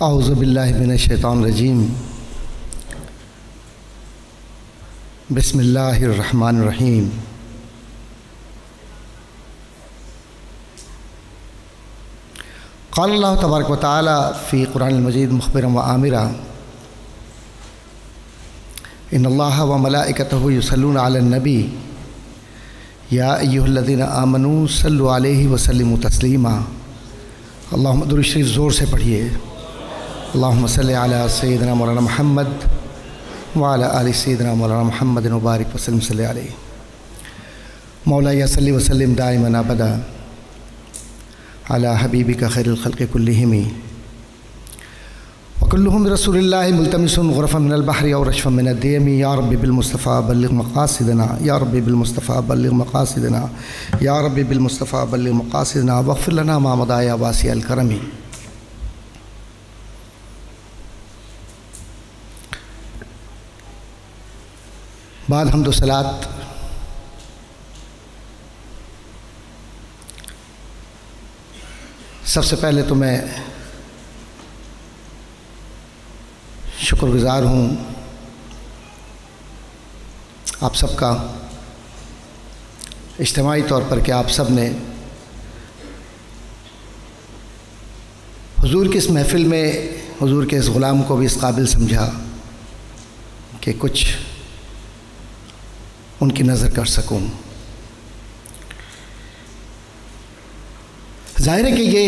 اعوذ باللہ من الشیطان الرجیم بسم اللہ الرحمن الرحیم قال اللہ تبارک و تعالی فی قرآن المجید مخبرا و آمرا ان اللہ و ملائکتہ یصلون علی النبی یا ایہا الذین آمنوا صلوا علیہ وسلموا تسلیما۔ اللہم درود شریف زور سے پڑھیے۔ اللہم صلی علی سیدنا مولانا محمد وعلی آل سیدنا مولانا محمد مبارک وسلم صلی علیہ۔ مولا صلی وسلم دائما ابدا علی حبیبک خیر الخلق کلہم وکلہم رسول اللہ ملتمس غرفا من البحر اور رشفا من الدیم۔ یا رب بالمصطفیٰ بلغ مقاصدنا، یا رب بالمصطفیٰ بلغ مقاصدنا، یا رب بالمصطفیٰ بلغ مقاصدنا واغفر لنا ما مضى یا واسع الکرم۔ بعد حمد و صلات سب سے پہلے تو میں شکر گزار ہوں آپ سب کا اجتماعی طور پر کہ آپ سب نے حضور کی اس محفل میں حضور کے اس غلام کو بھی اس قابل سمجھا کہ کچھ ان کی نظر کر سکوں۔ ظاہر ہے کہ یہ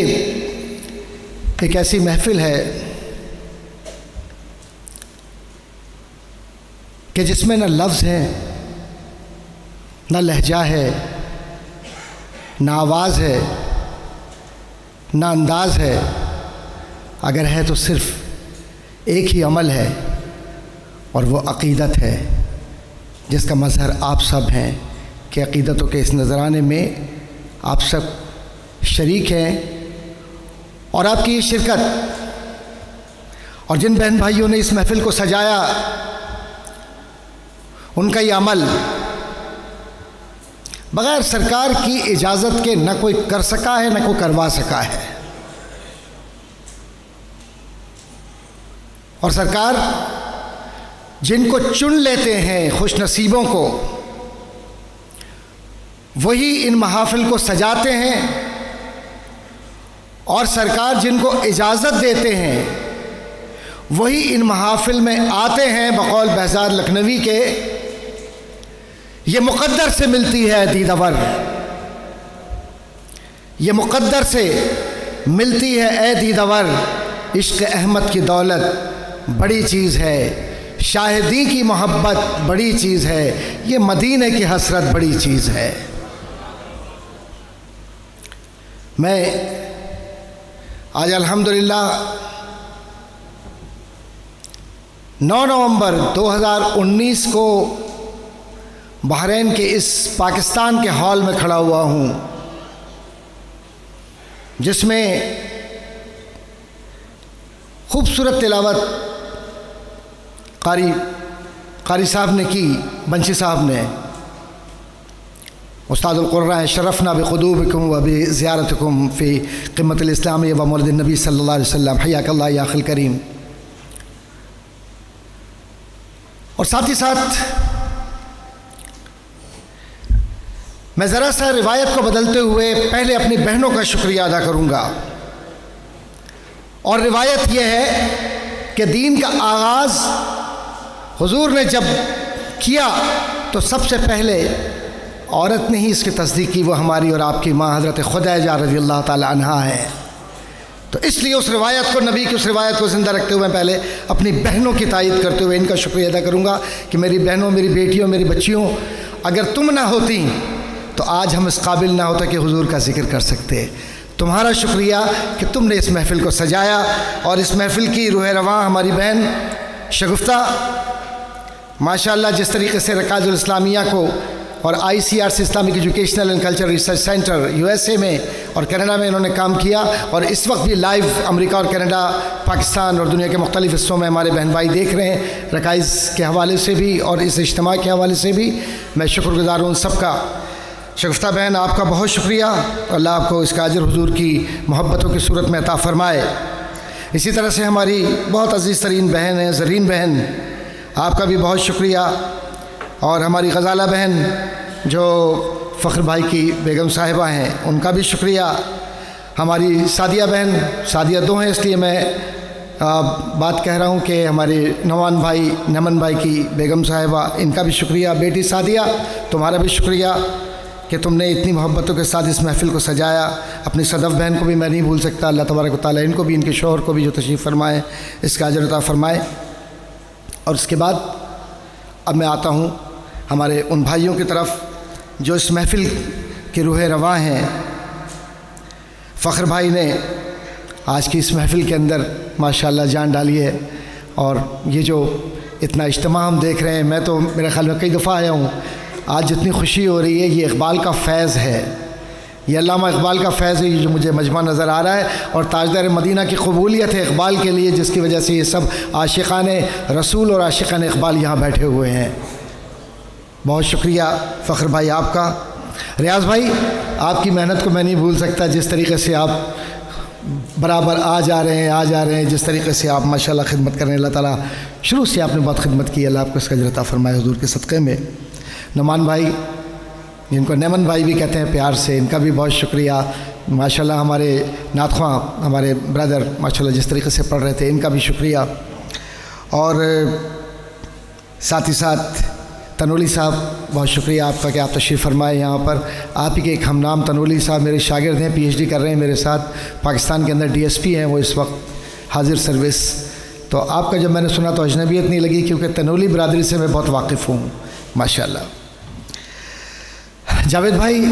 ایک ایسی محفل ہے کہ جس میں نہ لفظ ہیں، نہ لہجہ ہے، نہ آواز ہے، نہ انداز ہے، اگر ہے تو صرف ایک ہی عمل ہے اور وہ عقیدت ہے، جس کا مظہر آپ سب ہیں کہ عقیدتوں کے اس نذرانے میں آپ سب شریک ہیں، اور آپ کی یہ شرکت اور جن بہن بھائیوں نے اس محفل کو سجایا ان کا یہ عمل بغیر سرکار کی اجازت کے نہ کوئی کر سکا ہے نہ کوئی کروا سکا ہے، اور سرکار جن کو چن لیتے ہیں خوش نصیبوں کو، وہی ان محافل کو سجاتے ہیں، اور سرکار جن کو اجازت دیتے ہیں وہی ان محافل میں آتے ہیں۔ بقول بہزاد لکھنوی کے یہ مقدر سے ملتی ہے دیدور، یہ مقدر سے ملتی ہے اے دیدور، عشق احمد کی دولت بڑی چیز ہے، شاہدی کی محبت بڑی چیز ہے، یہ مدینے کی حسرت بڑی چیز ہے۔ میں آج الحمدللہ 9 نومبر 2019 کو بحرین کے اس پاکستان کے ہال میں کھڑا ہوا ہوں، جس میں خوبصورت تلاوت قاری صاحب نے کی، بنشی صاحب نے۔ استاد القرآن شرفنا بقدوبکم و بزیارتکم فی قمت الاسلام و مولد النبی صلی اللہ علیہ وسلم، حیاک اللہ یا اخی الکریم۔ اور ساتھ ہی ساتھ میں ذرا سا روایت کو بدلتے ہوئے پہلے اپنی بہنوں کا شکریہ ادا کروں گا، اور روایت یہ ہے کہ دین کا آغاز حضور نے جب کیا تو سب سے پہلے عورت نے ہی اس کی تصدیق کی، وہ ہماری اور آپ کی ماں حضرت خدیجہ رضی اللہ تعالی عنہا ہے۔ تو اس لیے اس روایت کو، نبی کی اس روایت کو زندہ رکھتے ہوئے میں پہلے اپنی بہنوں کی تائید کرتے ہوئے ان کا شکریہ ادا کروں گا کہ میری بہنوں، میری بیٹیوں، میری بچیوں، اگر تم نہ ہوتی تو آج ہم اس قابل نہ ہوتا کہ حضور کا ذکر کر سکتے۔ تمہارا شکریہ کہ تم نے اس محفل کو سجایا، اور اس محفل کی روح رواں ہماری بہن شگفتہ ماشاءاللہ جس طریقے سے رکاز الاسلامیہ کو اور ICRC Islamic educational and culture research centre USA میں اور کینیڈا میں انہوں نے کام کیا، اور اس وقت بھی لائیو امریکہ اور کینیڈا، پاکستان اور دنیا کے مختلف حصوں میں ہمارے بہن بھائی دیکھ رہے ہیں۔ رکائز کے حوالے سے بھی اور اس اجتماع کے حوالے سے بھی میں شکر گزار ہوں ان سب کا۔ شگفتہ بہن آپ کا بہت شکریہ، اللہ آپ کو اس کا اجر حضور کی محبتوں کی صورت میں عطا فرمائے۔ اسی طرح سے ہماری بہت عزیز ترین بہن ہیں زرین بہن، آپ کا بھی بہت شکریہ، اور ہماری غزالہ بہن جو فخر بھائی کی بیگم صاحبہ ہیں ان کا بھی شکریہ، ہماری سعدیہ بہن، سعدیہ دو ہیں اس لیے میں بات کہہ رہا ہوں کہ ہمارے نمن بھائی کی بیگم صاحبہ، ان کا بھی شکریہ، بیٹی سعدیہ تمہارا بھی شکریہ کہ تم نے اتنی محبتوں کے ساتھ اس محفل کو سجایا، اپنی صدف بہن کو بھی میں نہیں بھول سکتا، اللہ تبارک و تعالیٰ ان کو بھی، ان کے شوہر کو بھی جو تشریف فرمائے اس کا اجر عطا فرمائے۔ اور اس کے بعد اب میں آتا ہوں ہمارے ان بھائیوں کی طرف جو اس محفل کے روح رواں ہیں۔ فخر بھائی نے آج کی اس محفل کے اندر ماشاءاللہ جان ڈالی ہے، اور یہ جو اتنا اجتماع ہم دیکھ رہے ہیں، میں تو میرے خیال میں کئی دفعہ آیا ہوں، آج جتنی خوشی ہو رہی ہے یہ اقبال کا فیض ہے، یہ علامہ اقبال کا فیض ہے، یہ جو مجھے مجمع نظر آ رہا ہے، اور تاجدار مدینہ کی قبولیت ہے اقبال کے لیے، جس کی وجہ سے یہ سب عاشقان رسول اور عاشقان اقبال یہاں بیٹھے ہوئے ہیں۔ بہت شکریہ فخر بھائی آپ کا۔ ریاض بھائی، آپ کی محنت کو میں نہیں بھول سکتا، جس طریقے سے آپ برابر آ جا رہے ہیں، جس طریقے سے آپ ماشاءاللہ خدمت کر رہے ہیں، اللہ تعالیٰ شروع سے آپ نے بہت خدمت کی، اللہ آپ کو اس کا اجر عطا فرمائے حضور کے صدقے میں۔ نعمان بھائی، جن کو نیمن بھائی بھی کہتے ہیں پیار سے، ان کا بھی بہت شکریہ، ماشاءاللہ ہمارے نعت خواں، ہمارے برادر ماشاءاللہ جس طریقے سے پڑھ رہے تھے، ان کا بھی شکریہ۔ اور ساتھ ہی ساتھ تنولی صاحب، بہت شکریہ آپ کا کہ آپ تشریف فرمائے یہاں پر۔ آپ ہی کے ایک ہم نام تنولی صاحب میرے شاگرد ہیں، پی ایچ ڈی کر رہے ہیں میرے ساتھ، پاکستان کے اندر ڈی ایس پی ہیں وہ اس وقت حاضر سروس۔ تو آپ کا جب میں نے سنا تو اجنبیت نہیں لگی، کیونکہ تنولی برادری سے میں بہت واقف ہوں ماشاءاللہ۔ جاوید بھائی،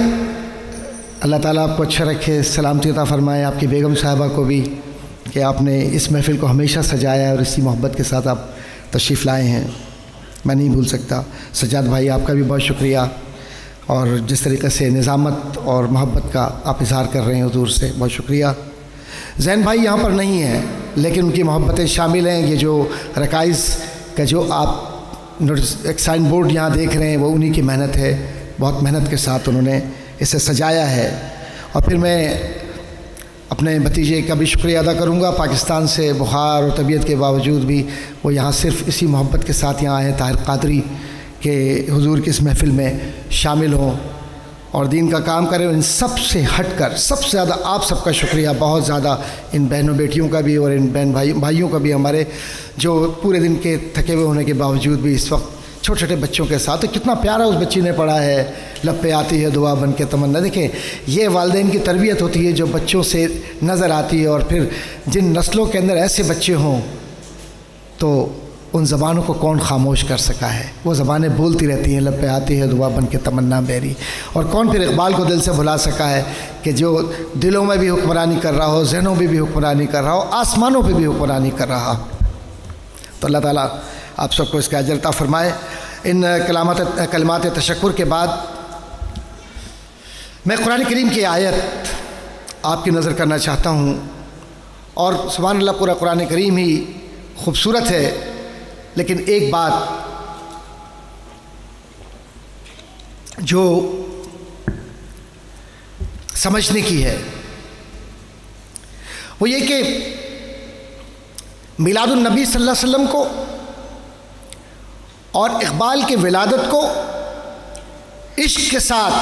اللہ تعالیٰ آپ کو اچھا رکھے، سلامتی عطا فرمائے، آپ کی بیگم صاحبہ کو بھی، کہ آپ نے اس محفل کو ہمیشہ سجایا اور اسی محبت کے ساتھ آپ تشریف لائے ہیں، میں نہیں بھول سکتا۔ سجاد بھائی، آپ کا بھی بہت شکریہ، اور جس طریقے سے نظامت اور محبت کا آپ اظہار کر رہے ہیں حضور سے، بہت شکریہ۔ زین بھائی یہاں پر نہیں ہیں، لیکن ان کی محبتیں شامل ہیں، یہ جو رکائز کا جو آپ ایک سائن بورڈ یہاں دیکھ رہے ہیں وہ انہی کی محنت ہے، بہت محنت کے ساتھ انہوں نے اسے سجایا ہے۔ اور پھر میں اپنے بھتیجے کا بھی شکریہ ادا کروں گا، پاکستان سے بخار اور طبیعت کے باوجود بھی وہ یہاں صرف اسی محبت کے ساتھ یہاں آئے ہیں، طاہر قادری، کہ حضور کی اس محفل میں شامل ہوں اور دین کا کام کریں۔ ان سب سے ہٹ کر سب سے زیادہ آپ سب کا شکریہ، بہت زیادہ ان بہنوں بیٹیوں کا بھی، اور ان بہن بھائیوں کا بھی، ہمارے جو پورے دن کے تھکے ہوئے ہونے کے باوجود بھی اس وقت چھوٹے چھوٹے بچوں کے ساتھ، تو کتنا پیارا اس بچی نے پڑھا ہے، لب پہ آتی ہے دعا بن کے تمنا۔ دیکھیں، یہ والدین کی تربیت ہوتی ہے جو بچوں سے نظر آتی ہے، اور پھر جن نسلوں کے اندر ایسے بچے ہوں تو ان زبانوں کو کون خاموش کر سکا ہے، وہ زبانیں بولتی رہتی ہیں، لب پہ آتی ہے دعا بن کے تمنا میری، اور کون پھر اقبال کو دل سے بھلا سکا ہے کہ جو دلوں میں بھی حکمرانی کر رہا ہو، ذہنوں میں بھی حکمرانی کر رہا ہو، آسمانوں پہ بھی حکمرانی کر رہا ہو۔ تو اللہ تعالیٰ آپ سب کو اس کا اجر عطا فرمائے۔ ان کلمات تشکر کے بعد میں قرآن کریم کی آیت آپ کی نظر کرنا چاہتا ہوں، اور سبحان اللہ پورا قرآن کریم ہی خوبصورت ہے، لیکن ایک بات جو سمجھنے کی ہے وہ یہ کہ میلاد النبی صلی اللہ علیہ وسلم کو اور اقبال کی ولادت کو عشق کے ساتھ،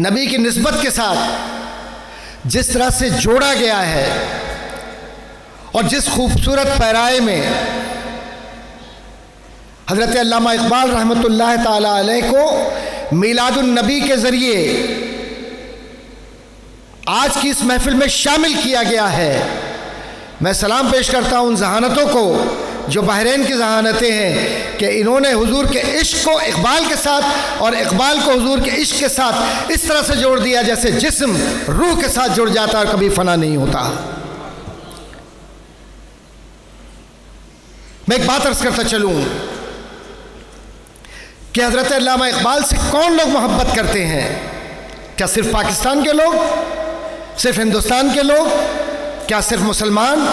نبی کی نسبت کے ساتھ جس طرح سے جوڑا گیا ہے، اور جس خوبصورت پیرائے میں حضرت علامہ اقبال رحمۃ اللہ تعالی علیہ کو میلاد النبی کے ذریعے آج کی اس محفل میں شامل کیا گیا ہے، میں سلام پیش کرتا ہوں ان ذہانتوں کو جو بحرین کی ذہانتیں ہیں، کہ انہوں نے حضور کے عشق کو اقبال کے ساتھ اور اقبال کو حضور کے عشق کے ساتھ اس طرح سے جوڑ دیا جیسے جسم روح کے ساتھ جڑ جاتا اور کبھی فنا نہیں ہوتا۔ میں ایک بات عرض کرتا چلوں کہ حضرت علامہ اقبال سے کون لوگ محبت کرتے ہیں؟ کیا صرف پاکستان کے لوگ؟ صرف ہندوستان کے لوگ؟ کیا صرف مسلمان؟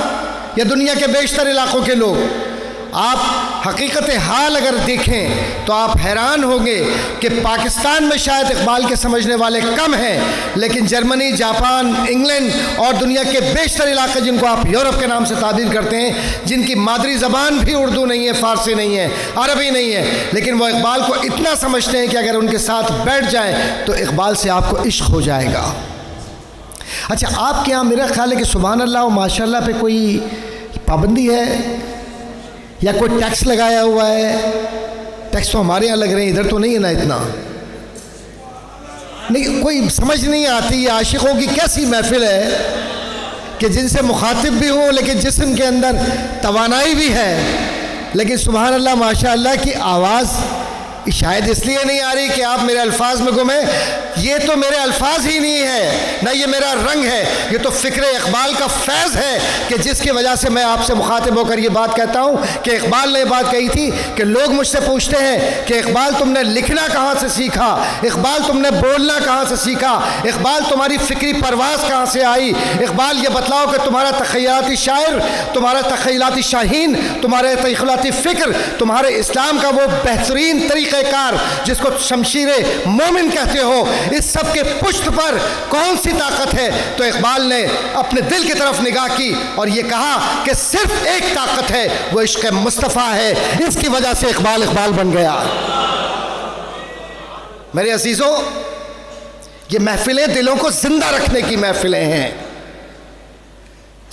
یا دنیا کے بیشتر علاقوں کے لوگ؟ آپ حقیقت حال اگر دیکھیں تو آپ حیران ہوں گے کہ پاکستان میں شاید اقبال کے سمجھنے والے کم ہیں، لیکن جرمنی، جاپان، انگلینڈ اور دنیا کے بیشتر علاقے جن کو آپ یورپ کے نام سے تعبیر کرتے ہیں، جن کی مادری زبان بھی اردو نہیں ہے، فارسی نہیں ہے، عربی نہیں ہے، لیکن وہ اقبال کو اتنا سمجھتے ہیں کہ اگر ان کے ساتھ بیٹھ جائیں تو اقبال سے آپ کو عشق ہو جائے گا۔ اچھا، آپ کے یہاں میرا خیال ہے کہ سبحان اللہ و ماشاء اللہ پہ کوئی پابندی ہے یا کوئی ٹیکس لگایا ہوا ہے؟ ٹیکس تو ہمارے یہاں لگ رہے ہیں، ادھر تو نہیں ہے نا اتنا۔ نہیں، کوئی سمجھ نہیں آتی، یہ عاشقوں کی کیسی محفل ہے کہ جن سے مخاطب بھی ہوں لیکن جسم کے اندر توانائی بھی ہے، لیکن سبحان اللہ ماشاء اللہ کی آواز شاید اس لیے نہیں آ رہی کہ آپ میرے الفاظ میں گمیں۔ یہ تو میرے الفاظ ہی نہیں ہے، نہ یہ میرا رنگ ہے، یہ تو فکر اقبال کا فیض ہے کہ جس کی وجہ سے میں آپ سے مخاطب ہو کر یہ بات کہتا ہوں کہ اقبال نے یہ بات کہی تھی کہ لوگ مجھ سے پوچھتے ہیں کہ اقبال تم نے لکھنا کہاں سے سیکھا، اقبال تم نے بولنا کہاں سے سیکھا، اقبال تمہاری فکری پرواز کہاں سے آئی، اقبال یہ بتلاؤ کہ تمہارا تخیلاتی شاعر، تمہارا تخیلاتی شاہین، تمہارے تخیلاتی فکر، تمہارے اسلام کا وہ بہترین طریقہ کار جس کو شمشیر مومن کہتے ہو، اس سب کے پشت پر کون سی طاقت ہے؟ تو اقبال نے اپنے دل کی طرف نگاہ کی اور یہ کہا کہ صرف ایک طاقت ہے، وہ عشق مصطفیٰ ہے، اس کی وجہ سے اقبال اقبال بن گیا۔ میرے عزیزوں، یہ محفلیں دلوں کو زندہ رکھنے کی محفلیں ہیں۔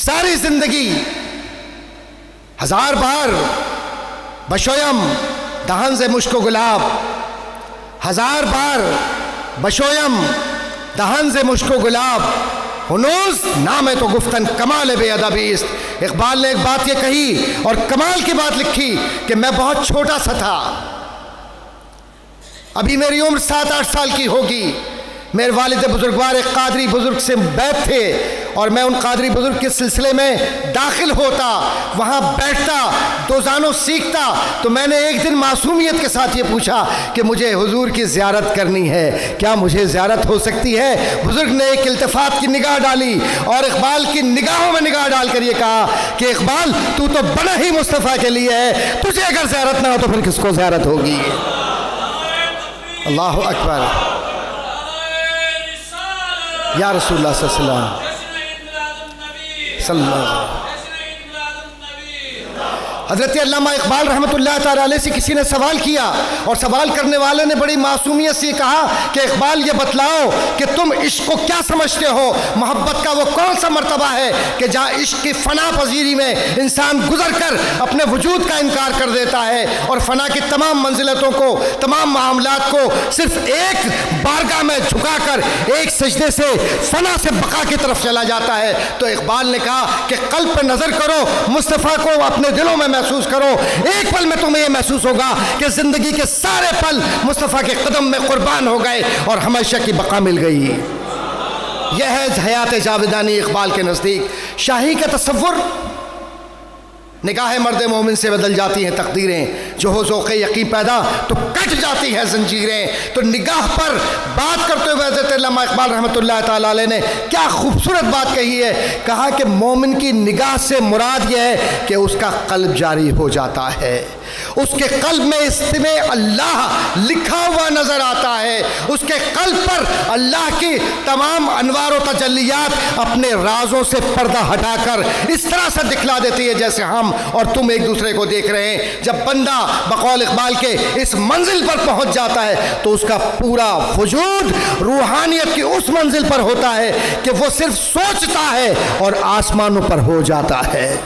ساری زندگی ہزار بار بشویم دہن سے مشک و گلاب، ہزار بار بشویم دہن سے مشک و گلاب، ہنوز نام ہے تو گفتن کمال بے ادبی است۔ اقبال نے ایک بات یہ کہی اور کمال کی بات لکھی کہ میں بہت چھوٹا سا تھا، ابھی میری عمر 7-8 سال کی ہوگی، میرے والد بزرگوار ایک قادری بزرگ سے بیعت تھے اور میں ان قادری بزرگ کے سلسلے میں داخل ہوتا، وہاں بیٹھتا، دوزانوں سیکھتا۔ تو میں نے ایک دن معصومیت کے ساتھ یہ پوچھا کہ مجھے حضور کی زیارت کرنی ہے، کیا مجھے زیارت ہو سکتی ہے؟ بزرگ نے ایک التفات کی نگاہ ڈالی اور اقبال کی نگاہوں میں نگاہ ڈال کر یہ کہا کہ اقبال تو بڑا ہی مصطفیٰ کے لیے ہے، تجھے اگر زیارت نہ ہو تو پھر کس کو زیارت ہوگی؟ اللہ اکبر، یا رسول اللہ صلی اللہ علیہ وسلم صلی اللہ علیہ وسلم۔ حضرت علامہ اقبال رحمۃ اللہ تعالیٰ علیہ سے کسی نے سوال کیا اور سوال کرنے والے نے بڑی معصومیت سے کہا کہ اقبال یہ بتلاؤ کہ تم عشق کو کیا سمجھتے ہو، محبت کا وہ کون سا مرتبہ ہے کہ جہاں عشق کی فنا پذیری میں انسان گزر کر اپنے وجود کا انکار کر دیتا ہے اور فنا کی تمام منزلتوں کو، تمام معاملات کو صرف ایک بارگاہ میں جھکا کر ایک سجدے سے فنا سے بقا کی طرف چلا جاتا ہے۔ تو اقبال نے کہا کہ قلب پہ نظر کرو، مصطفیٰ کو اپنے دلوں میں محسوس کرو، ایک پل میں تمہیں یہ محسوس ہوگا کہ زندگی کے سارے پل مصطفیٰ کے قدم میں قربان ہو گئے اور ہمیشہ کی بقا مل گئی۔ یہ ہے حیات جاودانی اقبال کے نزدیک۔ شاہی کا تصور، نگاہ مرد مومن سے بدل جاتی ہیں تقدیریں، جو ہو ذوق یقین پیدا تو کٹ جاتی ہیں زنجیریں۔ تو نگاہ پر بات کرتے ہوئے حضرت علامہ اقبال رحمۃ اللہ تعالیٰ علیہ نے کیا خوبصورت بات کہی ہے، کہا کہ مومن کی نگاہ سے مراد یہ ہے کہ اس کا قلب جاری ہو جاتا ہے، اس کے قلب میں اسم اللہ لکھا ہوا نظر آتا ہے، اس کے قلب پر اللہ کی تمام انوار و تجلیات اپنے رازوں سے پردہ ہٹا کر اس طرح سے دکھلا دیتی ہے جیسے ہم اور تم ایک دوسرے کو دیکھ رہے ہیں۔ جب بندہ بقول اقبال کے اس منزل پر پہنچ جاتا ہے تو اس کا پورا وجود روحانیت کی اس منزل پر ہوتا ہے کہ وہ صرف سوچتا ہے اور آسمانوں پر ہو جاتا ہے۔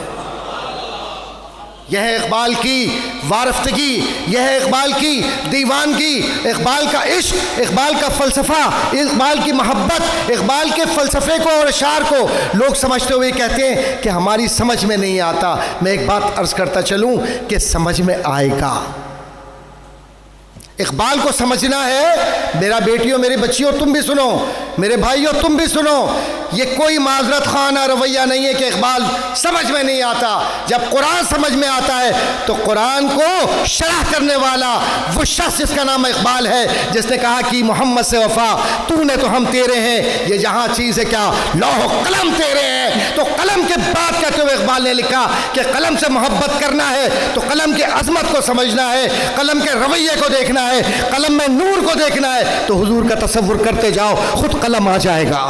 یہ ہے اقبال کی وارفتگی، یہ ہے اقبال کی دیوانگی، اقبال کا عشق، اقبال کا فلسفہ، اقبال کی محبت۔ اقبال کے فلسفے کو اور اشعار کو لوگ سمجھتے ہوئے کہتے ہیں کہ ہماری سمجھ میں نہیں آتا۔ میں ایک بات عرض کرتا چلوں کہ سمجھ میں آئے گا۔ اقبال کو سمجھنا ہے، میرا بیٹیوں میری بچیوں تم بھی سنو، میرے بھائیوں تم بھی سنو، یہ کوئی معذرت خانہ رویہ نہیں ہے کہ اقبال سمجھ میں نہیں آتا۔ جب قرآن سمجھ میں آتا ہے تو قرآن کو شرح کرنے والا وہ شخص جس کا نام اقبال ہے، جس نے کہا کہ محمد سے وفا تو نے تو ہم تیرے ہیں، یہ جہاں چیز ہے کیا لوح و قلم تیرے ہیں۔ تو قلم کے بعد کہتے ہوئے اقبال نے لکھا کہ قلم سے محبت کرنا ہے تو قلم کی عظمت کو سمجھنا ہے، قلم کے رویے کو دیکھنا ہے، قلم میں نور کو دیکھنا ہے، تو حضور کا تصور کرتے جاؤ خود قلم آ جائے گا۔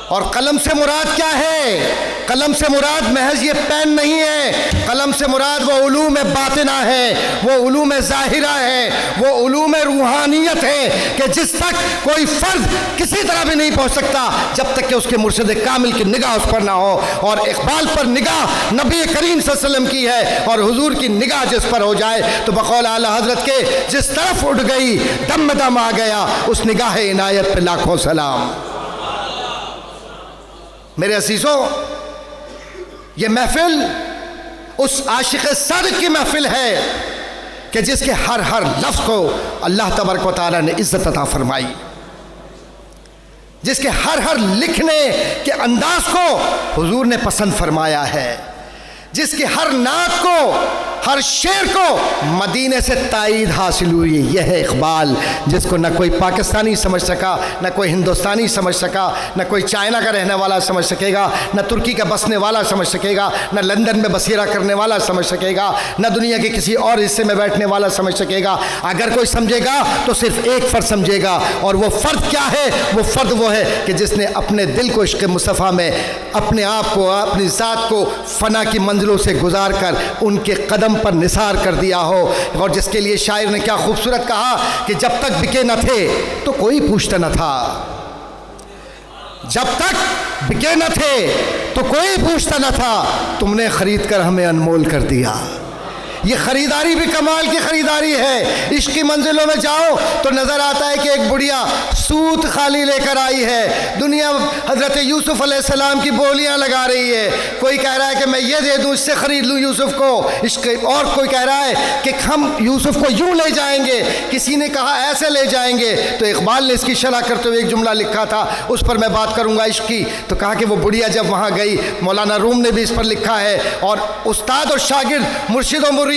اور قلم سے مراد کیا ہے؟ قلم سے مراد محض یہ پین نہیں ہے، قلم سے مراد وہ علوم باطنہ ہے، وہ علوم ظاہرہ ہے، وہ علوم روحانیت ہے کہ جس تک کوئی فرد کسی طرح بھی نہیں پہنچ سکتا جب تک کہ اس کے مرشد کامل کی نگاہ اس پر نہ ہو۔ اور اقبال پر نگاہ نبی کریم صلی اللہ علیہ وسلم کی ہے، اور حضور کی نگاہ جس پر ہو جائے تو بقول اعلیٰ حضرت کے جس طرف اٹھ گئی دم دم آ گیا، اس نگاہ عنایت پہ لاکھوں سلام۔ میرے عزیزوں، یہ محفل اس عاشق صادق کی محفل ہے کہ جس کے ہر لفظ کو اللہ تبارک و تعالیٰ نے عزت عطا فرمائی، جس کے ہر لکھنے کے انداز کو حضور نے پسند فرمایا ہے، جس کے ہر نعت کو، ہر شعر کو مدینے سے تائید حاصل ہوئی۔ یہ ہے اقبال، جس کو نہ کوئی پاکستانی سمجھ سکا، نہ کوئی ہندوستانی سمجھ سکا، نہ کوئی چائنا کا رہنے والا سمجھ سکے گا، نہ ترکی کا بسنے والا سمجھ سکے گا، نہ لندن میں بسیرہ کرنے والا سمجھ سکے گا، نہ دنیا کے کسی اور حصے میں بیٹھنے والا سمجھ سکے گا۔ اگر کوئی سمجھے گا تو صرف ایک فرد سمجھے گا، اور وہ فرد کیا ہے؟ وہ فرد وہ ہے کہ جس نے اپنے دل کو عشق مصطفیٰ میں اپنے آپ کو، اپنی ذات کو فنا کی منزلوں سے گزار کر ان کے قدم پر نثار کر دیا ہو۔ اور جس کے لیے شاعر نے کیا خوبصورت کہا کہ جب تک بکے نہ تھے تو کوئی پوچھتا نہ تھا، جب تک بکے نہ تھے تو کوئی پوچھتا نہ تھا، تم نے خرید کر ہمیں انمول کر دیا۔ یہ خریداری بھی کمال کی خریداری ہے۔ عشق کی منزلوں میں جاؤ تو نظر آتا ہے کہ ایک بڑھیا سوت خالی لے کر آئی ہے، دنیا حضرت یوسف علیہ السلام کی بولیاں لگا رہی ہے، کوئی کہہ رہا ہے کہ میں یہ دے دوں، اس سے خرید لوں یوسف کو، عشق، اور کوئی کہہ رہا ہے کہ ہم یوسف کو یوں لے جائیں گے، کسی نے کہا ایسے لے جائیں گے۔ تو اقبال نے اس کی شرح کرتے ہوئے ایک جملہ لکھا تھا، اس پر میں بات کروں گا عشق کی، تو کہا کہ وہ بڑھیا جب وہاں گئی، مولانا روم نے بھی اس پر لکھا ہے، اور استاد اور شاگرد، مرشد و مرید،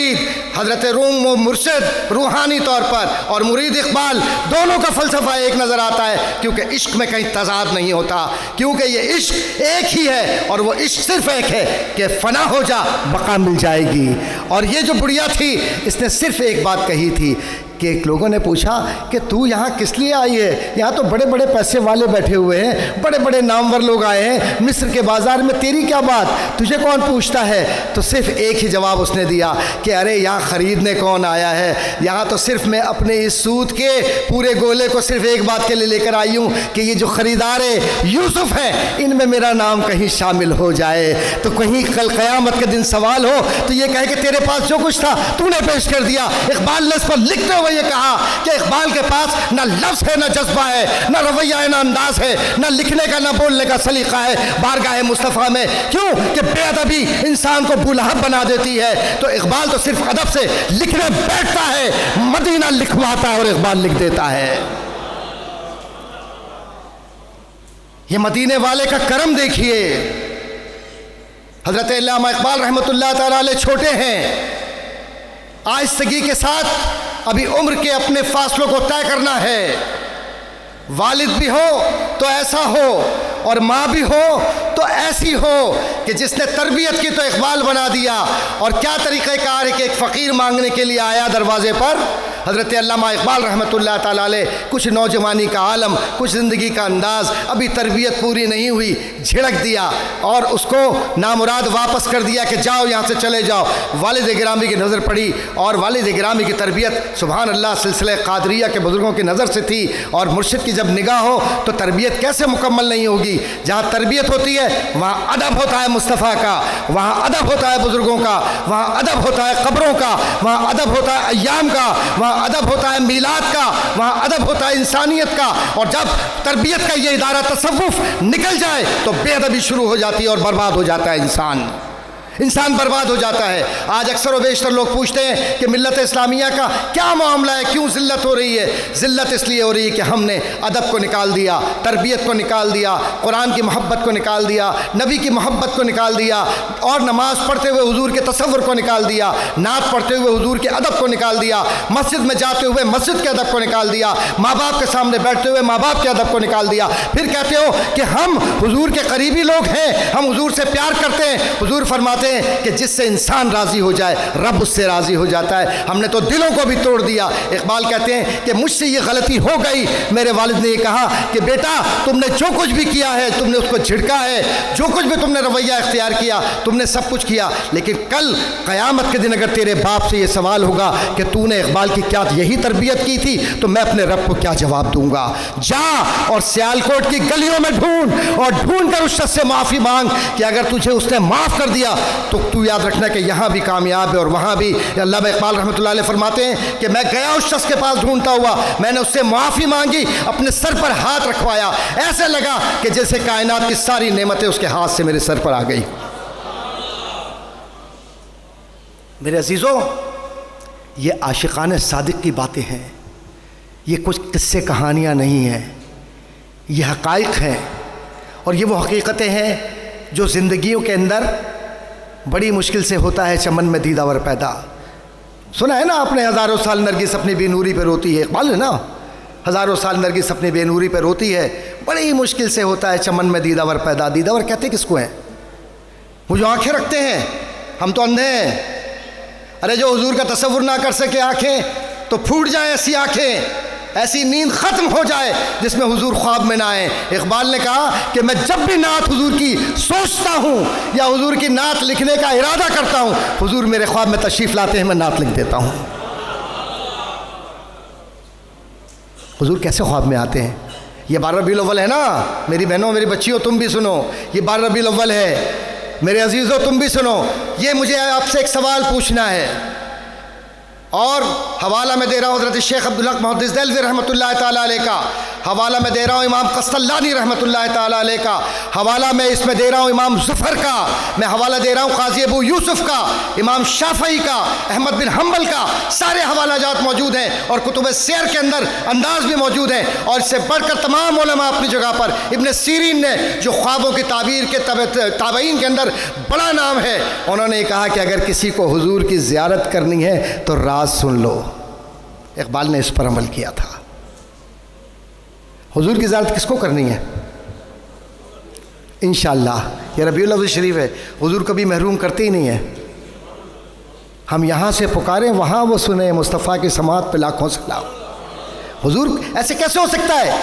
حضرت روم و مرشد روحانی طور پر اور مرید اقبال، دونوں کا فلسفہ ایک نظر آتا ہے، کیونکہ عشق میں کہیں تضاد نہیں ہوتا، کیونکہ یہ عشق ایک ہی ہے، اور وہ عشق صرف ایک ہے کہ فنا ہو جا بقا مل جائے گی۔ اور یہ جو بڑھیا تھی اس نے صرف ایک بات کہی تھی کہ ایک لوگوں نے پوچھا کہ تو یہاں کس لیے آئی ہے؟ یہاں تو بڑے بڑے پیسے والے بیٹھے ہوئے ہیں، بڑے بڑے نامور لوگ آئے ہیں مصر کے بازار میں، تیری کیا بات، تجھے کون پوچھتا ہے؟ تو صرف ایک ہی جواب اس نے دیا کہ ارے یہاں خریدنے کون آیا ہے، یہاں تو صرف میں اپنے اس سود کے پورے گولے کو صرف ایک بات کے لیے لے کر آئی ہوں کہ یہ جو خریدار یوسف ہیں ان میں میرا نام کہیں شامل ہو جائے، تو کہیں کل قیامت کے دن سوال ہو تو یہ کہے کہ تیرے پاس جو کچھ تھا تو نے پیش کر دیا۔ اقبال نے اس پر لکھتے ہوئے یہ کہا کہ اقبال کے پاس نہ لفظ ہے، نہ جذبہ ہے، نہ رویہ ہے، نہ انداز ہے، نہ لکھنے کا نہ بولنے کا سلیقہ ہے بارگاہ مصطفیٰ میں، کیوں کہ بے ادبی انسان کو بولہب بنا دیتی ہے۔ تو اقبال تو صرف ادب سے لکھنے بیٹھتا ہے، مدینہ لکھواتا ہے اور اقبال لکھ دیتا ہے۔ یہ مدینے والے کا کرم دیکھیے۔ حضرت علامہ اقبال رحمۃ اللہ تعالی علیہ چھوٹے ہیں، آہستگی کے ساتھ ابھی عمر کے اپنے فاصلوں کو طے کرنا ہے۔ والد بھی ہو تو ایسا ہو، اور ماں بھی ہو تو ایسی ہو کہ جس نے تربیت کی تو اقبال بنا دیا۔ اور کیا طریقہ کار ہے کہ ایک فقیر مانگنے کے لیے آیا دروازے پر، حضرت علامہ اقبال رحمۃ اللہ تعالیٰ علیہ، کچھ نوجوانی کا عالم، کچھ زندگی کا انداز، ابھی تربیت پوری نہیں ہوئی، جھڑک دیا اور اس کو نامراد واپس کر دیا کہ جاؤ یہاں سے چلے جاؤ۔ والد گرامی کی نظر پڑی، اور والد گرامی کی تربیت سبحان اللہ سلسلہ قادریہ کے بزرگوں کی نظر سے تھی، اور مرشد کی جب نگاہ ہو تو تربیت کیسے مکمل نہیں ہوگی؟ جہاں تربیت ہوتی ہے وہاں ادب ہوتا ہے مصطفیٰ کا، وہاں ادب ہوتا ہے بزرگوں کا، وہاں ادب ہوتا ہے قبروں کا، وہاں ادب ہوتا ہے ایام کا، وہاں ادب ہوتا ہے میلاد کا، وہاں ادب ہوتا ہے انسانیت کا۔ اور جب تربیت کا یہ ادارہ تصوف نکل جائے تو بے ادبی شروع ہو جاتی ہے اور برباد ہو جاتا ہے انسان۔ انسان برباد ہو جاتا ہے۔ آج اکثر و بیشتر لوگ پوچھتے ہیں کہ ملت اسلامیہ کا کیا معاملہ ہے، کیوں ذلت ہو رہی ہے؟ ذلت اس لیے ہو رہی ہے کہ ہم نے ادب کو نکال دیا، تربیت کو نکال دیا، قرآن کی محبت کو نکال دیا، نبی کی محبت کو نکال دیا، اور نماز پڑھتے ہوئے حضور کے تصور کو نکال دیا، نعت پڑھتے ہوئے حضور کے ادب کو نکال دیا، مسجد میں جاتے ہوئے مسجد کے ادب کو نکال دیا، ماں باپ کے سامنے بیٹھتے ہوئے ماں باپ کے ادب کو نکال دیا۔ پھر کہتے ہو کہ ہم حضور کے قریبی لوگ ہیں، ہم حضور سے پیار کرتے ہیں۔ حضور فرماتے ہیں کہ جس سے انسان راضی ہو جائے رب اس سے راضی ہو جاتا ہے۔ ہم نے تو دلوں کو بھی توڑ دیا۔ اقبال کہتے ہیں کہ مجھ سے یہ غلطی ہو گئی، میرے والد نے یہ کہا کہ بیٹا تم نے جو کچھ بھی کیا ہے تم نے اس کو جھڑکا ہے، جو کچھ بھی تم نے رویہ اختیار کیا تم نے سب کچھ کیا، لیکن کل قیامت کے دن اگر تیرے باپ سے یہ سوال ہوگا کہ تو نے اقبال کی کیا یہی تربیت کی تھی تو میں اپنے رب کو کیا جواب دوں گا؟ جا اور سیالکوٹ کی گلیوں میں ڈھونڈ کر اس شخص سے معافی مانگ کہ اگر تجھے اس نے معاف کر دیا تو تو یاد رکھنا کہ یہاں بھی کامیاب ہے اور وہاں بھی۔ علامہ اقبال رحمۃ اللہ علیہ فرماتے ہیں کہ میں گیا اس شخص کے پاس ڈھونڈتا ہوا، میں نے اس سے معافی مانگی، اپنے سر پر ہاتھ رکھوایا، ایسے لگا کہ جیسے کائنات کی ساری نعمتیں اس کے ہاتھ سے میرے سر پر آ گئی۔ میرے عزیزوں، یہ عاشقان صادق کی باتیں ہیں، یہ کچھ قصے کہانیاں نہیں ہیں، یہ حقائق ہیں، اور یہ وہ حقیقتیں ہیں جو زندگیوں کے اندر بڑی مشکل سے ہوتا ہے چمن میں دیداور پیدا۔ سنا ہے نا آپ نے، ہزاروں سال نرگس اپنی بے نوری پہ روتی ہے، اقبال ہے نا، ہزاروں سال نرگس اپنی بے نوری پہ روتی ہے، بڑی مشکل سے ہوتا ہے چمن میں دیداور پیدا۔ دیداور کہتے کس کو ہیں؟ وہ جو آنکھیں رکھتے ہیں، ہم تو اندھے ہیں۔ ارے جو حضور کا تصور نہ کر سکے آنکھیں تو پھوٹ جائیں ایسی آنکھیں، ایسی نیند ختم ہو جائے جس میں حضور خواب میں نہ آئیں۔ اقبال نے کہا کہ میں جب بھی نعت حضور کی سوچتا ہوں یا حضور کی نعت لکھنے کا ارادہ کرتا ہوں، حضور میرے خواب میں تشریف لاتے ہیں، میں نعت لکھ دیتا ہوں۔ حضور کیسے خواب میں آتے ہیں؟ یہ 12 ربیع الاول ہے نا، میری بہنوں میری بچیوں تم بھی سنو، یہ 12 ربیع الاول ہے، میرے عزیزوں تم بھی سنو۔ یہ مجھے آپ سے ایک سوال پوچھنا ہے، اور حوالہ میں دے رہا ہوں حضرت شیخ عبدالحق محدث دہلوی رحمۃ اللہ تعالیٰ علیہ کا، حوالہ میں دے رہا ہوں امام قسطلانی رحمۃ اللہ تعالیٰ علیہ کا، حوالہ میں اس میں دے رہا ہوں امام ظفر کا، میں حوالہ دے رہا ہوں قاضی ابو یوسف کا، امام شافعی کا، احمد بن حنبل کا، سارے حوالہ جات موجود ہیں، اور کتب سیر کے اندر انداز بھی موجود ہیں، اور اس سے بڑھ کر تمام علماء اپنی جگہ پر۔ ابن سیرین نے جو خوابوں کی تعبیر کے تابعین کے اندر بڑا نام ہے، انہوں نے کہا کہ اگر کسی کو حضور کی زیارت کرنی ہے تو راز سن لو۔ اقبال نے اس پر عمل کیا تھا۔ حضور کی زیارت کس کو کرنی ہے؟ انشاءاللہ یہ ربیع الاول شریف ہے، حضور کبھی محروم کرتے ہی نہیں ہے۔ ہم یہاں سے پکاریں وہاں وہ سنیں، مصطفیٰ کی سماعت پہ لاکھوں سلام۔ حضور ایسے کیسے ہو سکتا ہے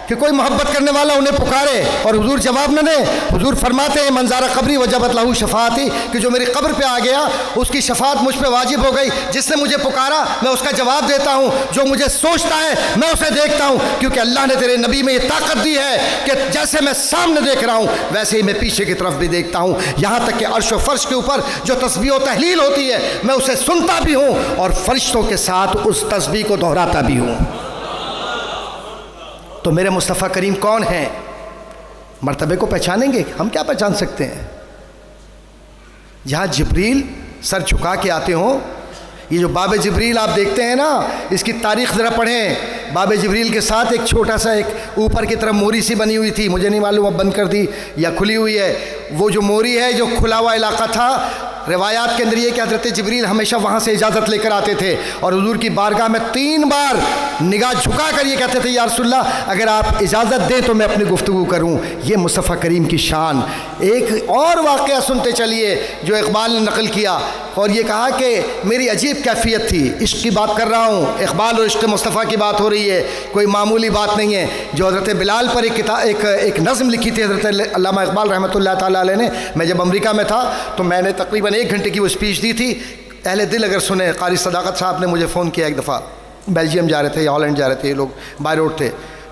کہ کوئی محبت کرنے والا انہیں پکارے اور حضور جواب نہ دیں؟ حضور فرماتے ہیں منظار قبری وجبت لہو شفاعتی، کہ جو میری قبر پہ آ گیا اس کی شفاعت مجھ پہ واجب ہو گئی۔ جس نے مجھے پکارا میں اس کا جواب دیتا ہوں، جو مجھے سوچتا ہے میں اسے دیکھتا ہوں، کیونکہ اللہ نے تیرے نبی میں یہ طاقت دی ہے کہ جیسے میں سامنے دیکھ رہا ہوں ویسے ہی میں پیچھے کی طرف بھی دیکھتا ہوں، یہاں تک کہ عرش و فرش کے اوپر جو تسبیح و تحلیل ہوتی ہے میں اسے سنتا بھی ہوں اور فرشتوں کے ساتھ اس تسبیح کو دہراتا بھی ہوں۔ تو میرے مصطفیٰ کریم کون ہیں؟ مرتبے کو پہچانیں گے؟ ہم کیا پہچان سکتے ہیں؟ جہاں جبریل سر جھکا کے آتے ہوں، یہ جو باب جبریل آپ دیکھتے ہیں نا، اس کی تاریخ ذرا پڑھیں۔ باب جبریل کے ساتھ ایک چھوٹا سا ایک اوپر کی طرف موری سی بنی ہوئی تھی، مجھے نہیں معلوم اب بند کر دی یا کھلی ہوئی ہے۔ وہ جو موری ہے جو کھلا ہوا علاقہ تھا، روایات کے اندر یہ کہ حضرت جبریل ہمیشہ وہاں سے اجازت لے کر آتے تھے اور حضور کی بارگاہ میں 3 بار نگاہ جھکا کر یہ کہتے تھے یا رسول اللہ اگر آپ اجازت دیں تو میں اپنی گفتگو کروں۔ یہ مصطفیٰ کریم کی شان۔ ایک اور واقعہ سنتے چلیے جو اقبال نے نقل کیا، اور یہ کہا کہ میری عجیب کیفیت تھی، عشق کی بات کر رہا ہوں، اقبال اور عشق مصطفیٰ کی بات ہو رہی ہے، کوئی معمولی بات نہیں ہے۔ جو حضرت بلال پر ایک نظم لکھی تھی حضرت علامہ اقبال رحمۃ اللہ تعالیٰ علیہ نے۔ میں جب امریکہ میں تھا تو میں نے تقریباً 1 گھنٹے کی وہ اسپیچ دی تھی۔ اہل دل اگر سنیں، قاری صداقت صاحب نے مجھے فون کیا ایک دفعہ، بیلجیم جا رہے تھے یا ہالینڈ جا رہے تھے، یہ لوگ بائی روڈ تھے،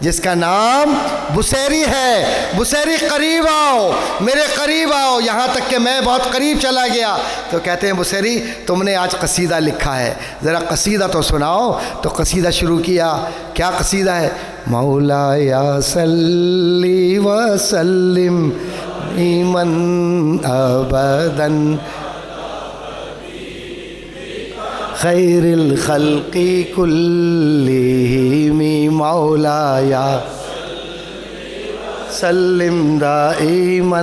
جس کا نام بصیری ہے۔ بصیری قریب آؤ، میرے قریب آؤ، یہاں تک کہ میں بہت قریب چلا گیا۔ تو کہتے ہیں بصیری تم نے آج قصیدہ لکھا ہے، ذرا قصیدہ تو سناؤ۔ تو قصیدہ شروع کیا۔ کیا قصیدہ ہے؟ مولا یا صلی وسلم ایمن ابدن خیر الخلق کلہم، مولا یا سلم دائما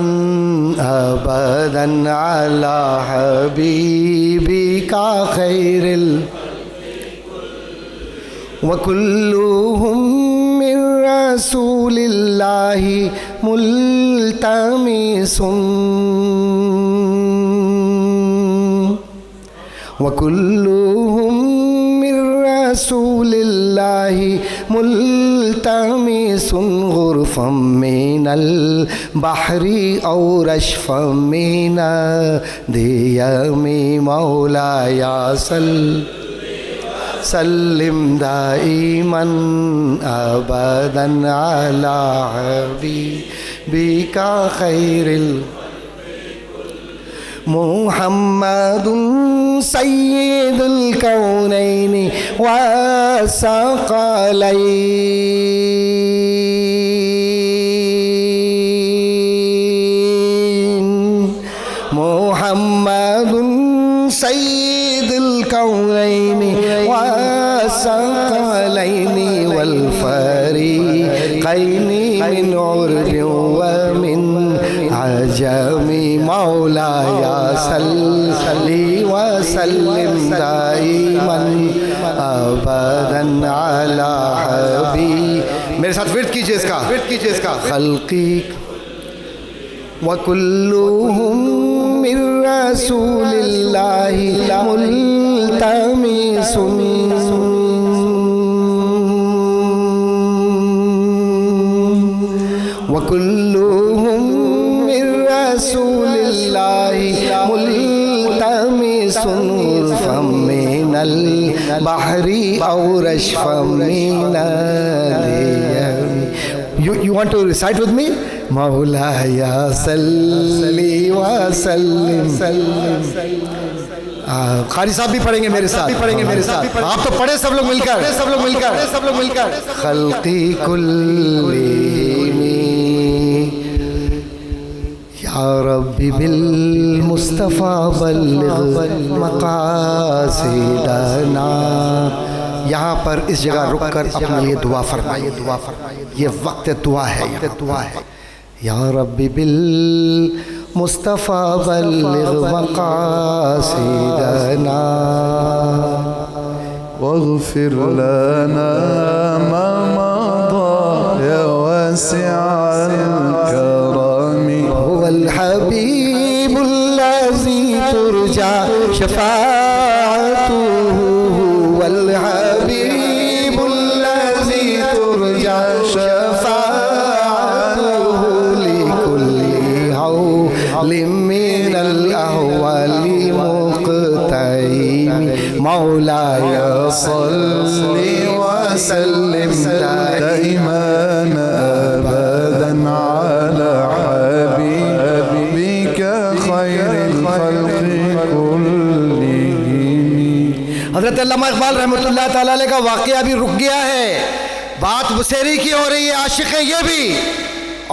ابدا علی حبیبک خیر وکلہم من رسول اللہ ملتمس، وکلہم من رسول اللہ ملتمس غرفا من البحر او رشفا من الدیم، مولا یا سلم دائما ابدا علی حبیبک خیر محمد سید الکونین والثقلین، محمد سید الکونین والثقلین والفریقین من عرب ومن عجم، مولا یا صلی وسلم دائما ابدا علی حبیب، میرے ساتھ ورد کیجئے اس کا خلقی وکلہم من رسول اللہ ملتمس، وکلہم من رسول اللہ ملتمس غرفا من البحر او رشفا من الدیم۔ You want to recite with me? مولا یا صلی وسلم، قاری صاحب بھی پڑھیں گے میرے ساتھ، آپ تو پڑھیں سب لوگ مل کر خلقی کلہم یا ربی بالمصطفیٰ بلغ مقاصدنا۔ یہاں پر اس جگہ رک کر اپنے لیے دعا فرمائیے، یہ وقت دعا ہے۔ یا ربی بالمصطفیٰ بلغ مقاصدنا واغفر لنا ما مضى يا واسع الكرم، هو الحبيب الذي ترجى شفاعته، هو الحبيب الذي ترجى شفاعته لكل حول من الأهوال مقتئم، مولاي صل وسلم دائما ابدا على حبيبك خير الخلق كلهم۔ حضرت علامہ اقبال رحمۃ اللہ تعالیٰ علیہ کا واقعہ بھی رک گیا ہے، بات بصیری کی ہو رہی ہے، عاشق یہ بھی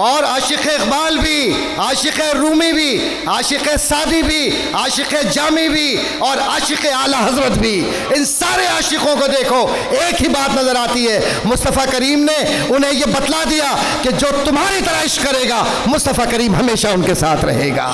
اور عاشق اقبال بھی، عاشق رومی بھی، عاشق سعدی بھی، عاشق جامی بھی اور عاشق اعلیٰ حضرت بھی۔ ان سارے عاشقوں کو دیکھو ایک ہی بات نظر آتی ہے، مصطفیٰ کریم نے انہیں یہ بتلا دیا کہ جو تمہاری طرح عشق کرے گا مصطفیٰ کریم ہمیشہ ان کے ساتھ رہے گا۔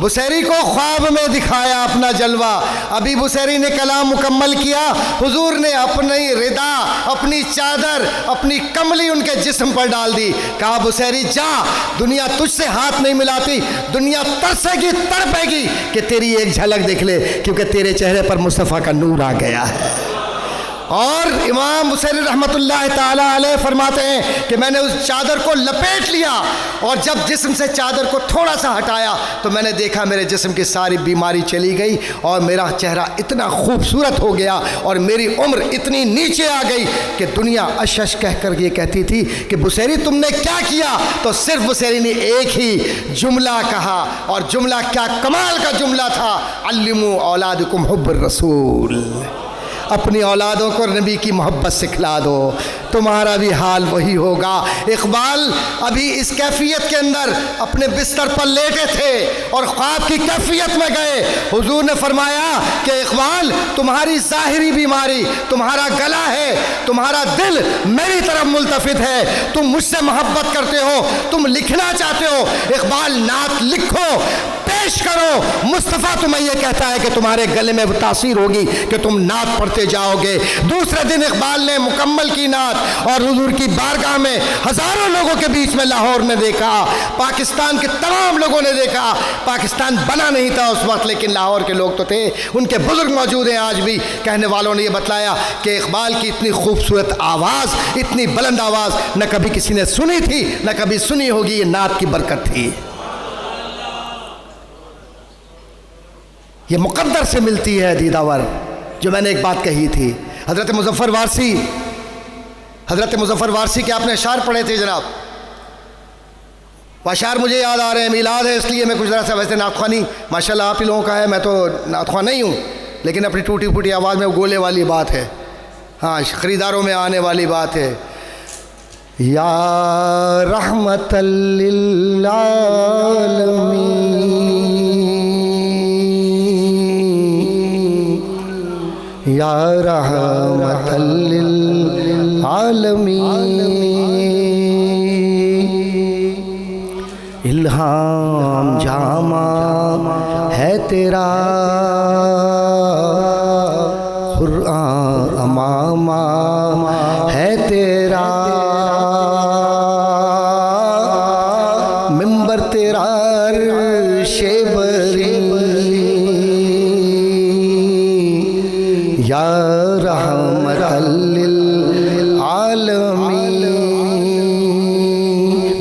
بصیری کو خواب میں دکھایا اپنا جلوہ، ابھی بصیری نے کلام مکمل کیا، حضور نے اپنی ردا، اپنی چادر، اپنی کملی ان کے جسم پر ڈال دی، کہا بصیری جا، دنیا تجھ سے ہاتھ نہیں ملاتی، دنیا ترسے گی تڑپے گی کہ تیری ایک جھلک دیکھ لے، کیونکہ تیرے چہرے پر مصطفیٰ کا نور آ گیا ہے۔ اور امام بصیری رحمۃ اللہ تعالی علیہ فرماتے ہیں کہ میں نے اس چادر کو لپیٹ لیا اور جب جسم سے چادر کو تھوڑا سا ہٹایا تو میں نے دیکھا میرے جسم کی ساری بیماری چلی گئی اور میرا چہرہ اتنا خوبصورت ہو گیا اور میری عمر اتنی نیچے آ گئی کہ دنیا اشش کہہ کر یہ کہتی تھی کہ بصیری تم نے کیا کیا؟ تو صرف بصیری نے ایک ہی جملہ کہا، اور جملہ کیا کمال کا جملہ تھا، علموا اولادکم حب الرسول، اپنی اولادوں کو نبی کی محبت سکھلا دو، تمہارا بھی حال وہی ہوگا۔ اقبال ابھی اس کیفیت کے اندر اپنے بستر پر لیٹے تھے اور خواب کی کیفیت میں گئے، حضور نے فرمایا کہ اقبال تمہاری ظاہری بیماری، تمہارا گلا ہے، تمہارا دل میری طرف ملتفت ہے، تم مجھ سے محبت کرتے ہو، تم لکھنا چاہتے ہو، اقبال نعت لکھو، پیش کرو۔ مصطفیٰ تمہیں یہ کہتا ہے کہ تمہارے گلے میں وہ تاثیر ہوگی کہ تم نعت پڑھتے جاؤ گے۔ دوسرے دن اقبال نے مکمل کی نعت اور حضور کی بارگاہ میں ہزاروں لوگوں کے بیچ میں لاہور نے دیکھا، پاکستان کے تمام لوگوں نے دیکھا۔ پاکستان بنا نہیں تھا اس وقت لیکن لاہور کے لوگ تو تھے، ان کے بزرگ موجود ہیں آج بھی۔ کہنے والوں نے یہ بتلایا کہ اقبال کی اتنی خوبصورت آواز، اتنی بلند آواز نہ کبھی کسی نے سنی تھی نہ کبھی سنی ہوگی، یہ نعت کی برکت تھی، یہ مقدر سے ملتی ہے دیداور۔ جو میں نے ایک بات کہی تھی، حضرت مظفر وارسی کے آپ نے اشعار پڑھے تھے جناب، وہ اشعار مجھے یاد آ رہے ہیں، میلاد ہے اس لیے میں کچھ ذرا سا، ویسے نعت خوانی ماشاءاللہ آپ ہی لوگوں کا ہے، میں تو نعت خواں نہیں ہوں، لیکن اپنی ٹوٹی پھوٹی آواز میں گولے والی بات ہے، ہاں خریداروں میں آنے والی بات ہے۔ یا رحمت للعالمین، یا رحمت للعالمین، الہام جامع ہے تیرا، قرآن امامہ ہے تیرا، منبر تیرا عرش بری، یا رحمت للعالمین۔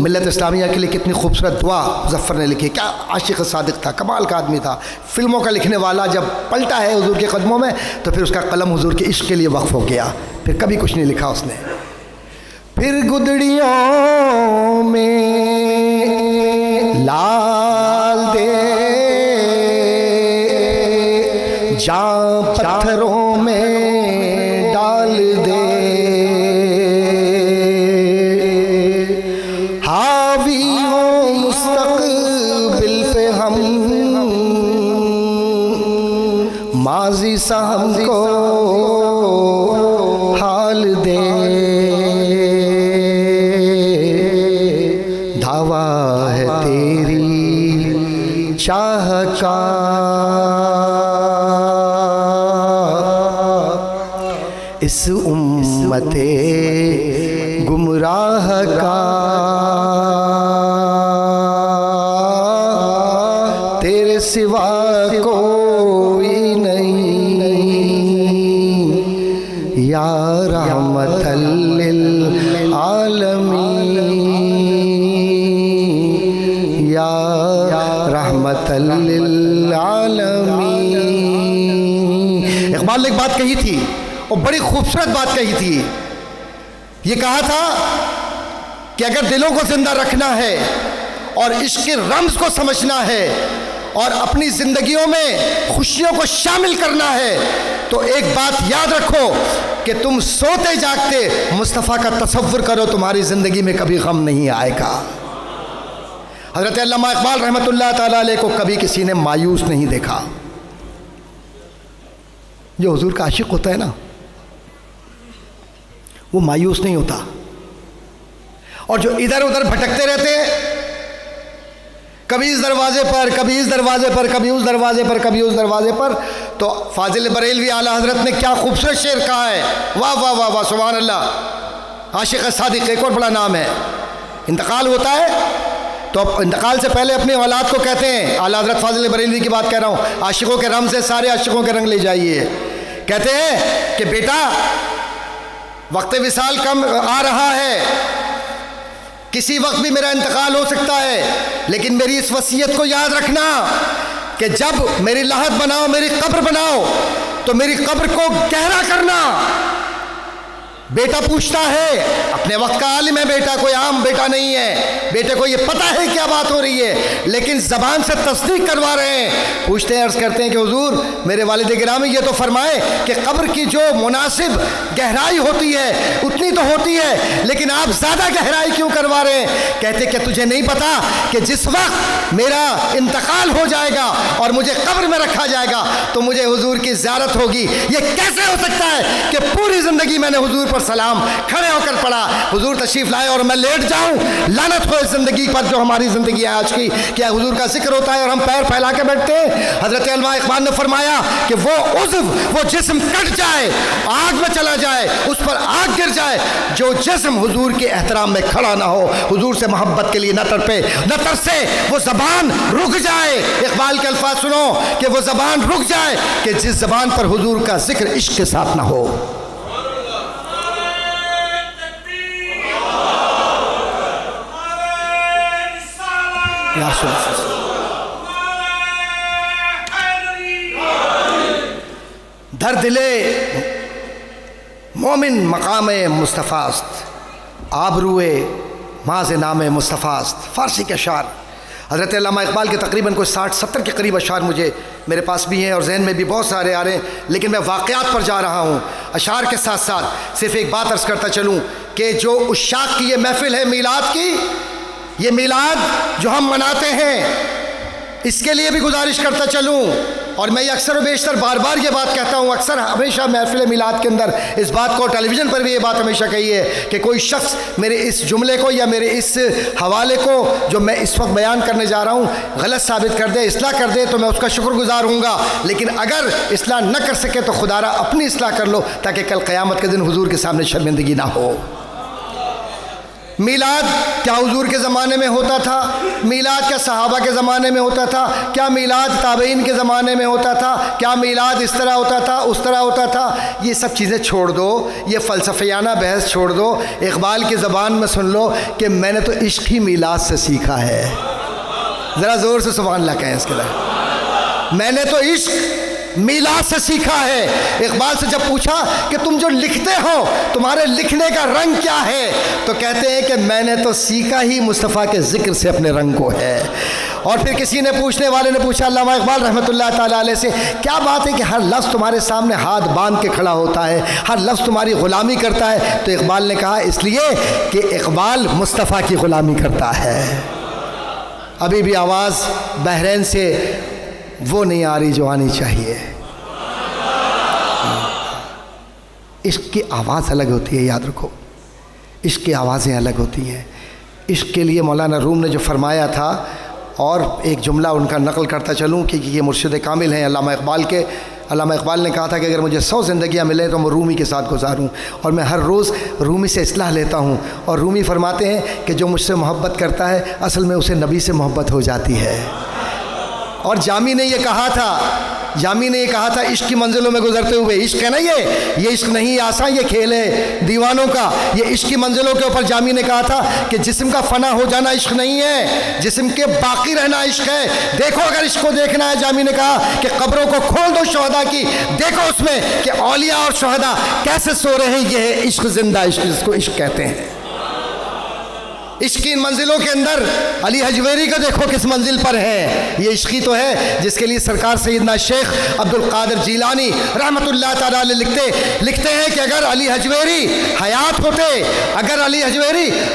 ملت اسلامیہ کے لیے کتنی خوبصورت دعا مظفر نے لکھی، کیا عاشق صادق تھا، کمال کا آدمی تھا۔ فلموں کا لکھنے والا جب پلٹا ہے حضور کے قدموں میں تو پھر اس کا قلم حضور کے عشق کے لیے وقف ہو گیا، پھر کبھی کچھ نہیں لکھا اس نے۔ پھر گدڑیوں میں لال دے، جاں پتھروں میں ڈال دے، حاوی ہو مستقبل پہ ہم، ماضی سا ہم کو حال دے، دعویٰ ہے تیری چاہ کا، اس امت گمراہ کا، تیرے سوا کوئی نہیں، یا رحمت للعالمین، یا رحمت للعالمین۔ اقبال نے ایک بات کہی تھی اور بڑی خوبصورت بات کہی تھی، یہ کہا تھا کہ اگر دلوں کو زندہ رکھنا ہے اور عشق کے رمز کو سمجھنا ہے اور اپنی زندگیوں میں خوشیوں کو شامل کرنا ہے تو ایک بات یاد رکھو کہ تم سوتے جاگتے مصطفیٰ کا تصور کرو، تمہاری زندگی میں کبھی غم نہیں آئے گا۔ حضرت علامہ اقبال رحمۃ اللہ تعالیٰ علیہ کو کبھی کسی نے مایوس نہیں دیکھا۔ جو حضور کا عاشق ہوتا ہے نا وہ مایوس نہیں ہوتا، اور جو ادھر ادھر بھٹکتے رہتے ہیں، کبھی اس دروازے پر کبھی اس دروازے پر کبھی اس دروازے پر کبھی اس دروازے پر، تو فاضل بریلوی اعلیٰ حضرت نے کیا خوبصورت شعر کہا ہے، واہ واہ واہ واہ سبحان اللہ۔ عاشق صادق ایک اور بڑا نام ہے، انتقال ہوتا ہے تو انتقال سے پہلے اپنی اولاد کو کہتے ہیں، اعلیٰ حضرت فاضل بریلوی کی بات کہہ رہا ہوں، عاشقوں کے رم سے سارے عاشقوں کے رنگ لے جائیے، کہتے ہیں کہ بیٹا وقت وصال کم آ رہا ہے، کسی وقت بھی میرا انتقال ہو سکتا ہے، لیکن میری اس وصیت کو یاد رکھنا کہ جب میری لحد بناؤ، میری قبر بناؤ، تو میری قبر کو گہرا کرنا۔ بیٹا پوچھتا ہے، اپنے وقت کا عالم ہے بیٹا، کوئی عام بیٹا نہیں ہے، بیٹے کو یہ پتہ ہے کیا بات ہو رہی ہے، لیکن زبان سے تصدیق کروا رہے ہیں۔ پوچھتے ہیں، عرض کرتے ہیں کہ حضور میرے والد گرامی یہ تو فرمائے کہ قبر کی جو مناسب گہرائی ہوتی ہے اتنی تو ہوتی ہے، لیکن آپ زیادہ گہرائی کیوں کروا رہے ہیں؟ کہتے کہ تجھے نہیں پتا کہ جس وقت میرا انتقال ہو جائے گا اور مجھے قبر میں رکھا جائے گا تو مجھے حضور کی زیارت ہوگی۔ یہ کیسے ہو سکتا ہے کہ پوری زندگی میں نے حضور پر سلام کھڑے ہو کر پڑھا، حضور تشریف لائے اور میں لیٹ جاؤں؟ لعنت ہو اس زندگی پر جو ہماری زندگی ہے آج کی، کیا حضور کا ذکر ہوتا ہے اور ہم پیر پھیلا کے بیٹھتے ہیں؟ حضرت علامہ اقبال نے فرمایا کہ وہ عضو، وہ جسم کٹ جائے، آگ میں چلا جائے، اس پر آگ گر جائے، جو جسم حضور کے احترام میں کھڑا نہ ہو، حضور سے محبت کے لیے نہ تڑپے نہ ترسے، وہ زبان رک جائے۔ اقبال کے الفاظ سنو کہ وہ زبان رک جائے کہ جس زبان پر حضور کا ذکر عشق کے ساتھ نہ ہو۔ در دل مومن مقام مصطفیٰ است، آبروئے ماز نام مصطفیٰ است۔ فارسی کے اشعار حضرت علامہ اقبال کے تقریباً کوئی 60-70 کے قریب اشعار مجھے میرے پاس بھی ہیں اور ذہن میں بھی بہت سارے آ رہے ہیں، لیکن میں واقعات پر جا رہا ہوں۔ اشعار کے ساتھ ساتھ صرف ایک بات عرض کرتا چلوں کہ جو عشاق کی یہ محفل ہے میلاد کی، یہ میلاد جو ہم مناتے ہیں، اس کے لیے بھی گزارش کرتا چلوں، اور میں یہ اکثر و بیشتر بار بار یہ بات کہتا ہوں، اکثر ہمیشہ محفل میلاد کے اندر اس بات کو، ٹیلی ویژن پر بھی یہ بات ہمیشہ کہی ہے کہ کوئی شخص میرے اس جملے کو یا میرے اس حوالے کو جو میں اس وقت بیان کرنے جا رہا ہوں غلط ثابت کر دے، اصلاح کر دے، تو میں اس کا شکر گزار ہوں گا، لیکن اگر اصلاح نہ کر سکے تو خدا را اپنی اصلاح کر لو تاکہ کل قیامت کے دن حضور کے سامنے شرمندگی نہ ہو۔ میلاد کیا حضور کے زمانے میں ہوتا تھا؟ میلاد کیا صحابہ کے زمانے میں ہوتا تھا؟ کیا میلاد تابعین کے زمانے میں ہوتا تھا؟ کیا میلاد اس طرح ہوتا تھا، اس طرح ہوتا تھا؟ یہ سب چیزیں چھوڑ دو، یہ فلسفیانہ بحث چھوڑ دو، اقبال کی زبان میں سن لو کہ میں نے تو عشق ہی میلاد سے سیکھا ہے۔ ذرا زور سے سبحان اللہ کہیں اس کے لیے، میں نے تو عشق میلاد سے سیکھا ہے۔ اقبال سے جب پوچھا کہ تم جو لکھتے ہو تمہارے لکھنے کا رنگ کیا ہے، تو کہتے ہیں کہ میں نے تو سیکھا ہی مصطفیٰ کے ذکر سے اپنے رنگ کو ہے۔ اور پھر کسی نے پوچھنے والے نے پوچھا علامہ اقبال رحمۃ اللہ تعالیٰ علیہ سے، کیا بات ہے کہ ہر لفظ تمہارے سامنے ہاتھ باندھ کے کھڑا ہوتا ہے، ہر لفظ تمہاری غلامی کرتا ہے؟ تو اقبال نے کہا اس لیے کہ اقبال مصطفیٰ کی غلامی کرتا ہے۔ ابھی بھی آواز بحرین سے وہ نہیں آ رہی جو آنی چاہیے۔ عشق کی آواز الگ ہوتی ہے، یاد رکھو، عشق کی آوازیں الگ ہوتی ہیں۔ عشق کے لیے مولانا روم نے جو فرمایا تھا، اور ایک جملہ ان کا نقل کرتا چلوں کہ یہ مرشد کامل ہیں علامہ اقبال کے۔ علامہ اقبال نے کہا تھا کہ اگر مجھے 100 زندگیاں ملیں تو میں رومی کے ساتھ گزاروں، اور میں ہر روز رومی سے اصلاح لیتا ہوں۔ اور رومی فرماتے ہیں کہ جو مجھ سے محبت کرتا ہے اصل میں اسے نبی سے محبت ہو جاتی ہے۔ اور جامی نے یہ کہا تھا عشق کی منزلوں میں گزرتے ہوئے، عشق ہے نا یہ عشق نہیں آسان، یہ کھیل ہے دیوانوں کا۔ یہ عشق کی منزلوں کے اوپر جامی نے کہا تھا کہ جسم کا فنا ہو جانا عشق نہیں ہے، جسم کے باقی رہنا عشق ہے۔ دیکھو اگر عشق کو دیکھنا ہے، جامی نے کہا کہ قبروں کو کھول دو شہداء کی، دیکھو اس میں کہ اولیاء اور شہداء کیسے سو رہے ہیں۔ یہ ہے عشق زندہ عشق، جس کو عشق کہتے ہیں۔ عشق کی ان منزلوں کے اندر علی حجویری کو دیکھو کس منزل پر ہے۔ یہ عشقی تو ہے جس کے لیے سرکار سیدنا شیخ عبد القادر جیلانی رحمۃ اللہ تعالیٰ علیہ لکھتے ہیں کہ اگر علی حجویری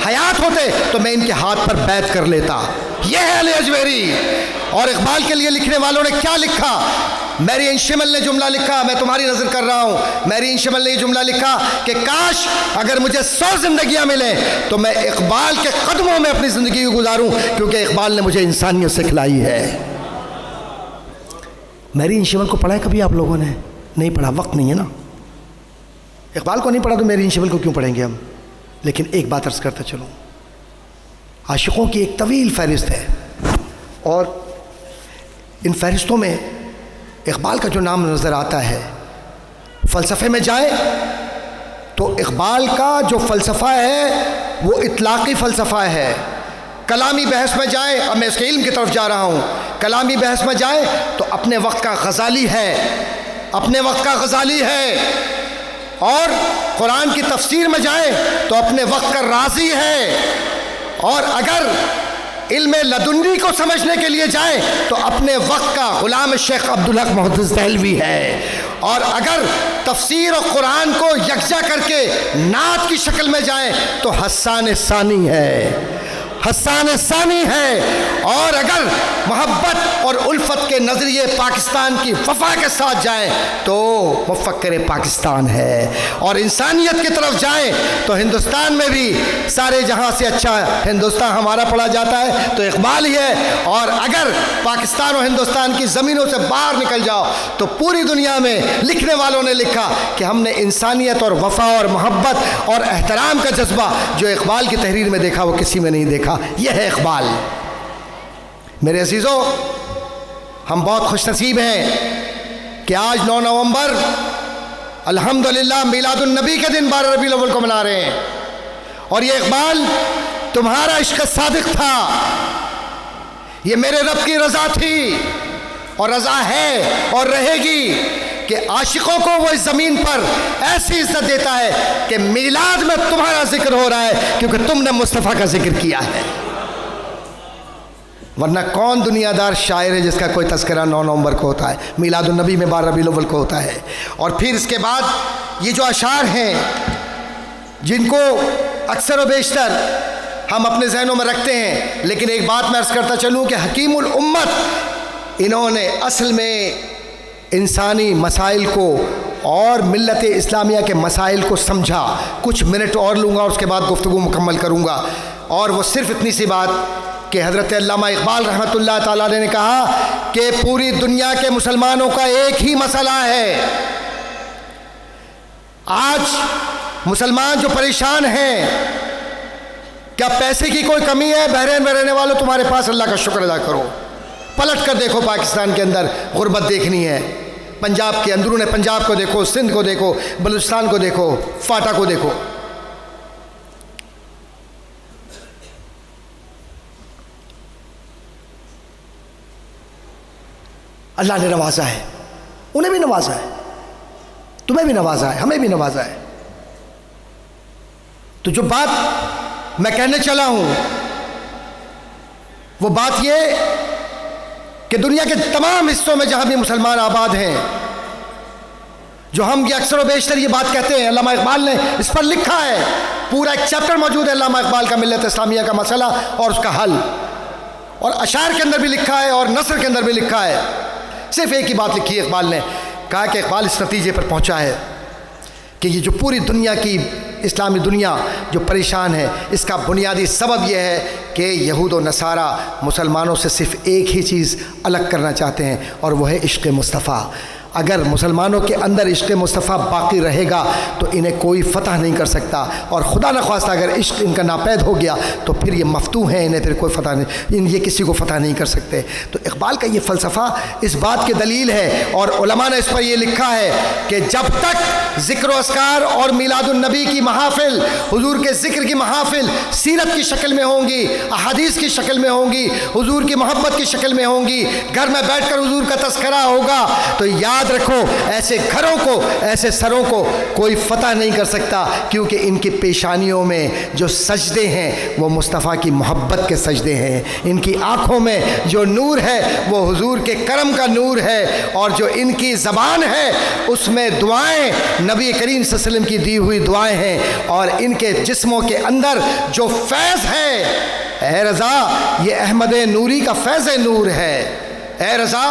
حیات ہوتے تو میں ان کے ہاتھ پر بیعت کر لیتا۔ یہ ہے علی حجویری۔ اور اقبال کے لیے لکھنے والوں نے کیا لکھا؟ میری انشمل نے جملہ لکھا، میں تمہاری نظر کر رہا ہوں، میری انشمل نے یہ جملہ لکھا کہ کاش اگر مجھے 100 زندگیاں ملیں تو میں اقبال کے قدموں میں اپنی زندگی کو گزاروں، کیونکہ اقبال نے مجھے انسانیت سکھلائی ہے۔ میری انشمل کو پڑھا ہے کبھی آپ لوگوں نے؟ نہیں پڑھا، وقت نہیں ہے نا۔ اقبال کو نہیں پڑھا تو میری انشمل کو کیوں پڑھیں گے ہم؟ لیکن ایک بات عرض کرتا چلوں، عاشقوں کی ایک طویل فہرست ہے، اور ان فہرستوں میں اقبال کا جو نام نظر آتا ہے، فلسفے میں جائیں تو اقبال کا جو فلسفہ ہے وہ اطلاقی فلسفہ ہے. کلامی بحث میں جائیں، اب میں اس کے علم کی طرف جا رہا ہوں، کلامی بحث میں جائیں تو اپنے وقت کا غزالی ہے، اپنے وقت کا غزالی ہے. اور قرآن کی تفسیر میں جائیں تو اپنے وقت کا رازی ہے. اور اگر علم لدنی کو سمجھنے کے لیے جائیں تو اپنے وقت کا غلام شیخ عبدالحق محدث دہلوی ہے. اور اگر تفسیر و قرآن کو یکجا کر کے نعت کی شکل میں جائیں تو حسان ثانی ہے، حسان ثانی ہے. اور اگر محبت اور الفت کے نظریے پاکستان کی وفا کے ساتھ جائیں تو مفکر پاکستان ہے. اور انسانیت کی طرف جائیں تو ہندوستان میں بھی سارے جہاں سے اچھا ہندوستان ہمارا پڑھا جاتا ہے تو اقبال ہی ہے. اور اگر پاکستان اور ہندوستان کی زمینوں سے باہر نکل جاؤ تو پوری دنیا میں لکھنے والوں نے لکھا کہ ہم نے انسانیت اور وفا اور محبت اور احترام کا جذبہ جو اقبال کی تحریر میں دیکھا وہ کسی میں نہیں دیکھا. یہ ہے اقبال. میرے عزیزو، ہم بہت خوش نصیب ہیں کہ آج 9 نومبر الحمدللہ میلاد النبی کے دن 12 ربیع الاول کو منا رہے ہیں. اور یہ اقبال تمہارا عشق صادق تھا، یہ میرے رب کی رضا تھی اور رضا ہے اور رہے گی کہ عاشقوں کو وہ اس زمین پر ایسی عزت دیتا ہے کہ میلاد میں تمہارا ذکر ہو رہا ہے کیونکہ تم نے مصطفیٰ کا ذکر کیا ہے. ورنہ کون دنیا دار شاعر ہے جس کا کوئی تذکرہ 9 نومبر کو ہوتا ہے؟ میلاد النبی میں 12 ربیع الاول کو ہوتا ہے. اور پھر اس کے بعد یہ جو اشعار ہیں جن کو اکثر و بیشتر ہم اپنے ذہنوں میں رکھتے ہیں، لیکن ایک بات میں عرض کرتا چلوں کہ حکیم الامت انہوں نے اصل میں انسانی مسائل کو اور ملت اسلامیہ کے مسائل کو سمجھا. کچھ منٹ اور لوں گا اور اس کے بعد گفتگو مکمل کروں گا. اور وہ صرف اتنی سی بات کہ حضرت علامہ اقبال رحمۃ اللہ تعالیٰ علیہ نے کہا کہ پوری دنیا کے مسلمانوں کا ایک ہی مسئلہ ہے. آج مسلمان جو پریشان ہیں، کیا پیسے کی کوئی کمی ہے؟ بحرین میں رہنے والوں تمہارے پاس اللہ کا شکر ادا کرو. پلٹ کر دیکھو پاکستان کے اندر غربت دیکھنی ہے. پنجاب کے اندرون پنجاب کو دیکھو، سندھ کو دیکھو، بلوچستان کو دیکھو، فاٹا کو دیکھو. اللہ نے نوازا ہے، انہیں بھی نوازا ہے، تمہیں بھی نوازا ہے، ہمیں بھی نوازا ہے. تو جو بات میں کہنے چلا ہوں وہ بات یہ کہ دنیا کے تمام حصوں میں جہاں بھی مسلمان آباد ہیں، جو ہم یہ اکثر و بیشتر یہ بات کہتے ہیں، علامہ اقبال نے اس پر لکھا ہے، پورا ایک چیپٹر موجود ہے علامہ اقبال کا ملت اسلامیہ کا مسئلہ اور اس کا حل. اور اشعار کے اندر بھی لکھا ہے اور نثر کے اندر بھی لکھا ہے. صرف ایک ہی بات لکھی ہے اقبال نے، کہا کہ اقبال اس نتیجے پر پہنچا ہے کہ یہ جو پوری دنیا کی اسلامی دنیا جو پریشان ہے، اس کا بنیادی سبب یہ ہے کہ یہود و نصارہ مسلمانوں سے صرف ایک ہی چیز الگ کرنا چاہتے ہیں اور وہ ہے عشق مصطفیٰ. اگر مسلمانوں کے اندر عشق مصطفیٰ باقی رہے گا تو انہیں کوئی فتح نہیں کر سکتا، اور خدا نخواستہ اگر عشق ان کا ناپید ہو گیا تو پھر یہ مفتوح ہیں، انہیں پھر کوئی فتح نہیں، یہ کسی کو فتح نہیں کر سکتے. تو اقبال کا یہ فلسفہ اس بات کی دلیل ہے، اور علماء نے اس پر یہ لکھا ہے کہ جب تک ذکر و اذکار اور میلاد النبی کی محافل، حضور کے ذکر کی محافل سیرت کی شکل میں ہوں گی، احادیث کی شکل میں ہوں گی، حضور کی محبت کی شکل میں ہوں گی، گھر میں بیٹھ کر حضور کا تذکرہ ہوگا، تو یاد رکھو ایسے گھروں کو، ایسے سروں کو کوئی فتح نہیں کر سکتا، کیونکہ ان کی پیشانیوں میں جو سجدے ہیں وہ مصطفیٰ کی محبت کے سجدے ہیں. ان کی آنکھوں میں جو نور ہے وہ حضور کے کرم کا نور ہے، اور جو ان کی زبان ہے اس میں دعائیں نبی کریم صلی اللہ علیہ وسلم کی دی ہوئی دعائیں ہیں، اور ان کے جسموں کے اندر جو فیض ہے، اے رضا یہ احمد نوری کا فیض نور ہے، اے رضا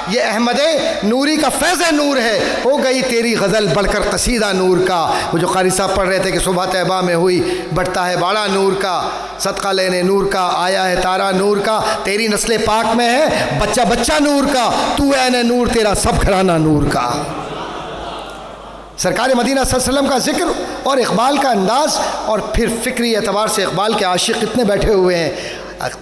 یہ احمد نوری کا فیض نور ہے. ہو گئی تیری غزل بڑھ کر قصیدہ نور کا. وہ جو قاری صاحب پڑھ رہے تھے کہ صبح طیبہ میں ہوئی بڑھتا ہے باڑا نور کا، صدقہ لینے نور کا آیا ہے تارا نور کا، تیری نسل پاک میں ہے بچہ بچہ نور کا، تو عین نور تیرا سب گھرانہ نور کا. سرکار مدینہ صلی اللہ علیہ وسلم کا ذکر اور اقبال کا انداز، اور پھر فکری اعتبار سے اقبال کے عاشق کتنے بیٹھے ہوئے ہیں.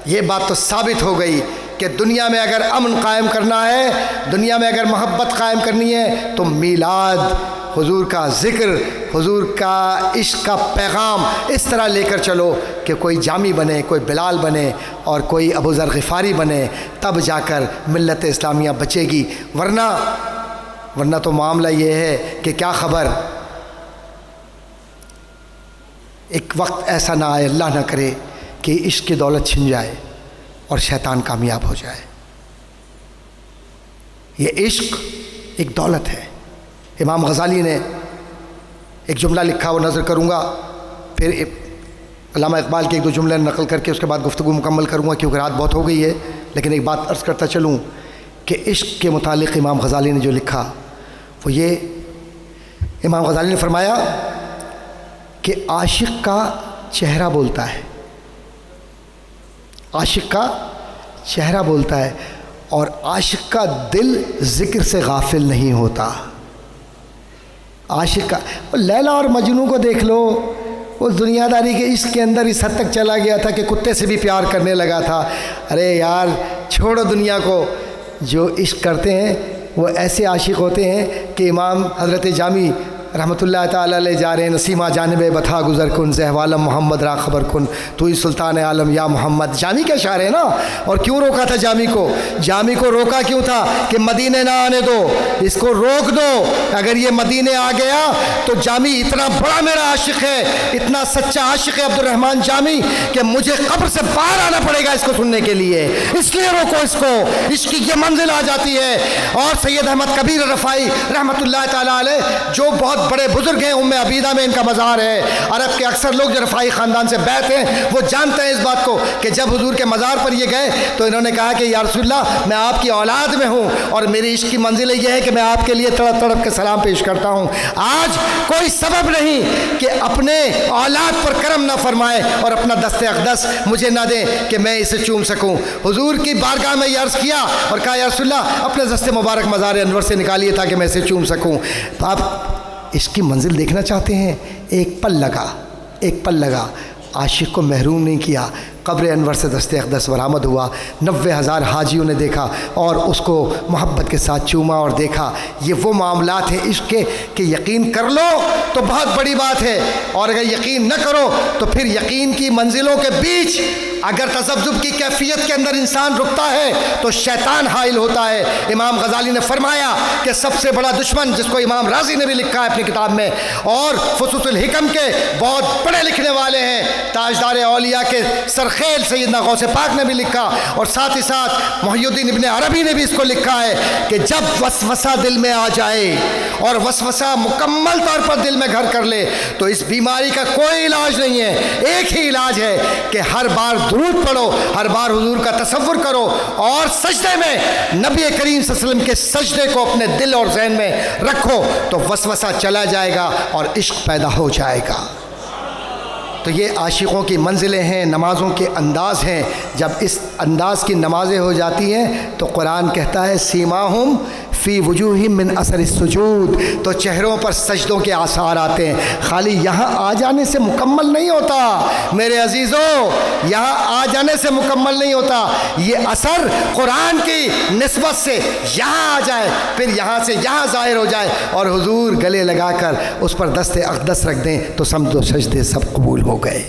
یہ بات تو ثابت ہو گئی کہ دنیا میں اگر امن قائم کرنا ہے، دنیا میں اگر محبت قائم کرنی ہے تو میلاد حضور کا ذکر، حضور کا عشق کا پیغام اس طرح لے کر چلو کہ کوئی جامی بنے، کوئی بلال بنے اور کوئی ابو ذر غفاری بنے، تب جا کر ملت اسلامیہ بچے گی۔ ورنہ تو معاملہ یہ ہے کہ کیا خبر ایک وقت ایسا نہ آئے، اللہ نہ کرے، کہ عشق کی دولت چھن جائے اور شیطان کامیاب ہو جائے۔ یہ عشق ایک دولت ہے۔ امام غزالی نے ایک جملہ لکھا، وہ نظر کروں گا، پھر علامہ اقبال کے ایک دو جملے نقل کر کے اس کے بعد گفتگو مکمل کروں گا کیونکہ رات بہت ہو گئی ہے، لیکن ایک بات عرض کرتا چلوں کہ عشق کے متعلق امام غزالی نے جو لکھا وہ یہ، امام غزالی نے فرمایا کہ عاشق کا چہرہ بولتا ہے، عاشق کا چہرہ بولتا ہے، اور عاشق کا دل ذکر سے غافل نہیں ہوتا۔ عاشق کا، لیلا اور مجنوں کو دیکھ لو، وہ دنیا داری کے عشق کے اندر اس حد تک چلا گیا تھا کہ کتے سے بھی پیار کرنے لگا تھا۔ ارے یار چھوڑو دنیا کو، جو عشق کرتے ہیں وہ ایسے عاشق ہوتے ہیں کہ امام حضرت جامی رحمۃ اللہ تعالیٰ علیہ جا رہے ہیں، نسیمہ جانب بتھا گزر کن، زہوالم محمد را خبر کن، تو ہی سلطان عالم یا محمد۔ جامی کا شاعر ہے نا، اور کیوں روکا تھا جامی کو؟ جامی کو روکا کیوں تھا کہ مدینے نہ آنے دو، اس کو روک دو، اگر یہ مدینے آ گیا تو جامی اتنا بڑا میرا عاشق ہے، اتنا سچا عاشق ہے عبد الرحمن جامی کہ مجھے قبر سے باہر آنا پڑے گا اس کو سننے کے لیے، اس لیے روکو اس کو، اس کی یہ منزل آ جاتی ہے۔ اور سید احمد کبیر رفاعی رحمۃ اللہ تعالیٰ علیہ جو بہت بڑے بزرگ ہیں، ام عبیدہ میں ان کا مزار ہے، عرب کے اکثر لوگ جو رفاعی خاندان سے بیعت ہیں وہ جانتے ہیں اس بات کو کہ جب حضور کے مزار پر یہ گئے تو انہوں نے کہا کہ یا رسول اللہ میں آپ کی اولاد میں ہوں اور میری عشق کی منزل یہ ہے کہ میں آپ کے لیے تڑپ تڑپ کے سلام پیش کرتا ہوں۔ آج کوئی سبب نہیں کہ اپنے اولاد پر کرم نہ فرمائے اور اپنا دست اقدس مجھے نہ دیں کہ میں اسے چوم سکوں۔ حضور کی بارگاہ میں یہ عرض کیا اور کہا یا رسول اللہ اپنے دست مبارک مزار انور سے نکالیے تاکہ میں اسے چوم سکوں۔ آپ اس کی منزل دیکھنا چاہتے ہیں؟ ایک پل لگا، عاشق کو محروم نہیں کیا، قبر انور سے دست اقدس برآمد ہوا، 90,000 حاجیوں نے دیکھا اور اس کو محبت کے ساتھ چوما اور دیکھا۔ یہ وہ معاملات ہیں عشق کے کہ یقین کر لو تو بہت بڑی بات ہے، اور اگر یقین نہ کرو تو پھر یقین کی منزلوں کے بیچ اگر تذبذب کی کیفیت کے اندر انسان رکتا ہے تو شیطان حائل ہوتا ہے۔ امام غزالی نے فرمایا کہ سب سے بڑا دشمن، جس کو امام رازی نے بھی لکھا ہے اپنی کتاب میں، اور فصوص الحکم کے بہت بڑے لکھنے والے ہیں، تاجدار اولیاء کے سرخیل سیدنا غوث پاک نے بھی لکھا، اور ساتھ ہی ساتھ محی الدین ابن عربی نے بھی اس کو لکھا ہے کہ جب وسوسہ دل میں آ جائے اور وسوسہ مکمل طور پر دل میں گھر کر لے تو اس بیماری کا کوئی علاج نہیں ہے، ایک ہی علاج ہے کہ ہر بار درود پڑھو، ہر بار حضور کا تصور کرو، اور سجدے میں نبی کریم صلی اللہ علیہ وسلم کے سجدے کو اپنے دل اور ذہن میں رکھو تو وسوسہ چلا جائے گا اور عشق پیدا ہو جائے گا۔ تو یہ عاشقوں کی منزلیں ہیں، نمازوں کے انداز ہیں۔ جب اس انداز کی نمازیں ہو جاتی ہیں تو قرآن کہتا ہے سیماہم فی وجوہہم من اثر السجود، تو چہروں پر سجدوں کے آثار آتے ہیں۔ خالی یہاں آ جانے سے مکمل نہیں ہوتا میرے عزیزوں، یہاں آ جانے سے مکمل نہیں ہوتا، یہ اثر قرآن کی نسبت سے یہاں آ جائے، پھر یہاں سے یہاں ظاہر ہو جائے اور حضور گلے لگا کر اس پر دست اقدس رکھ دیں تو سمجھو سجدے سب قبول ہو گئے،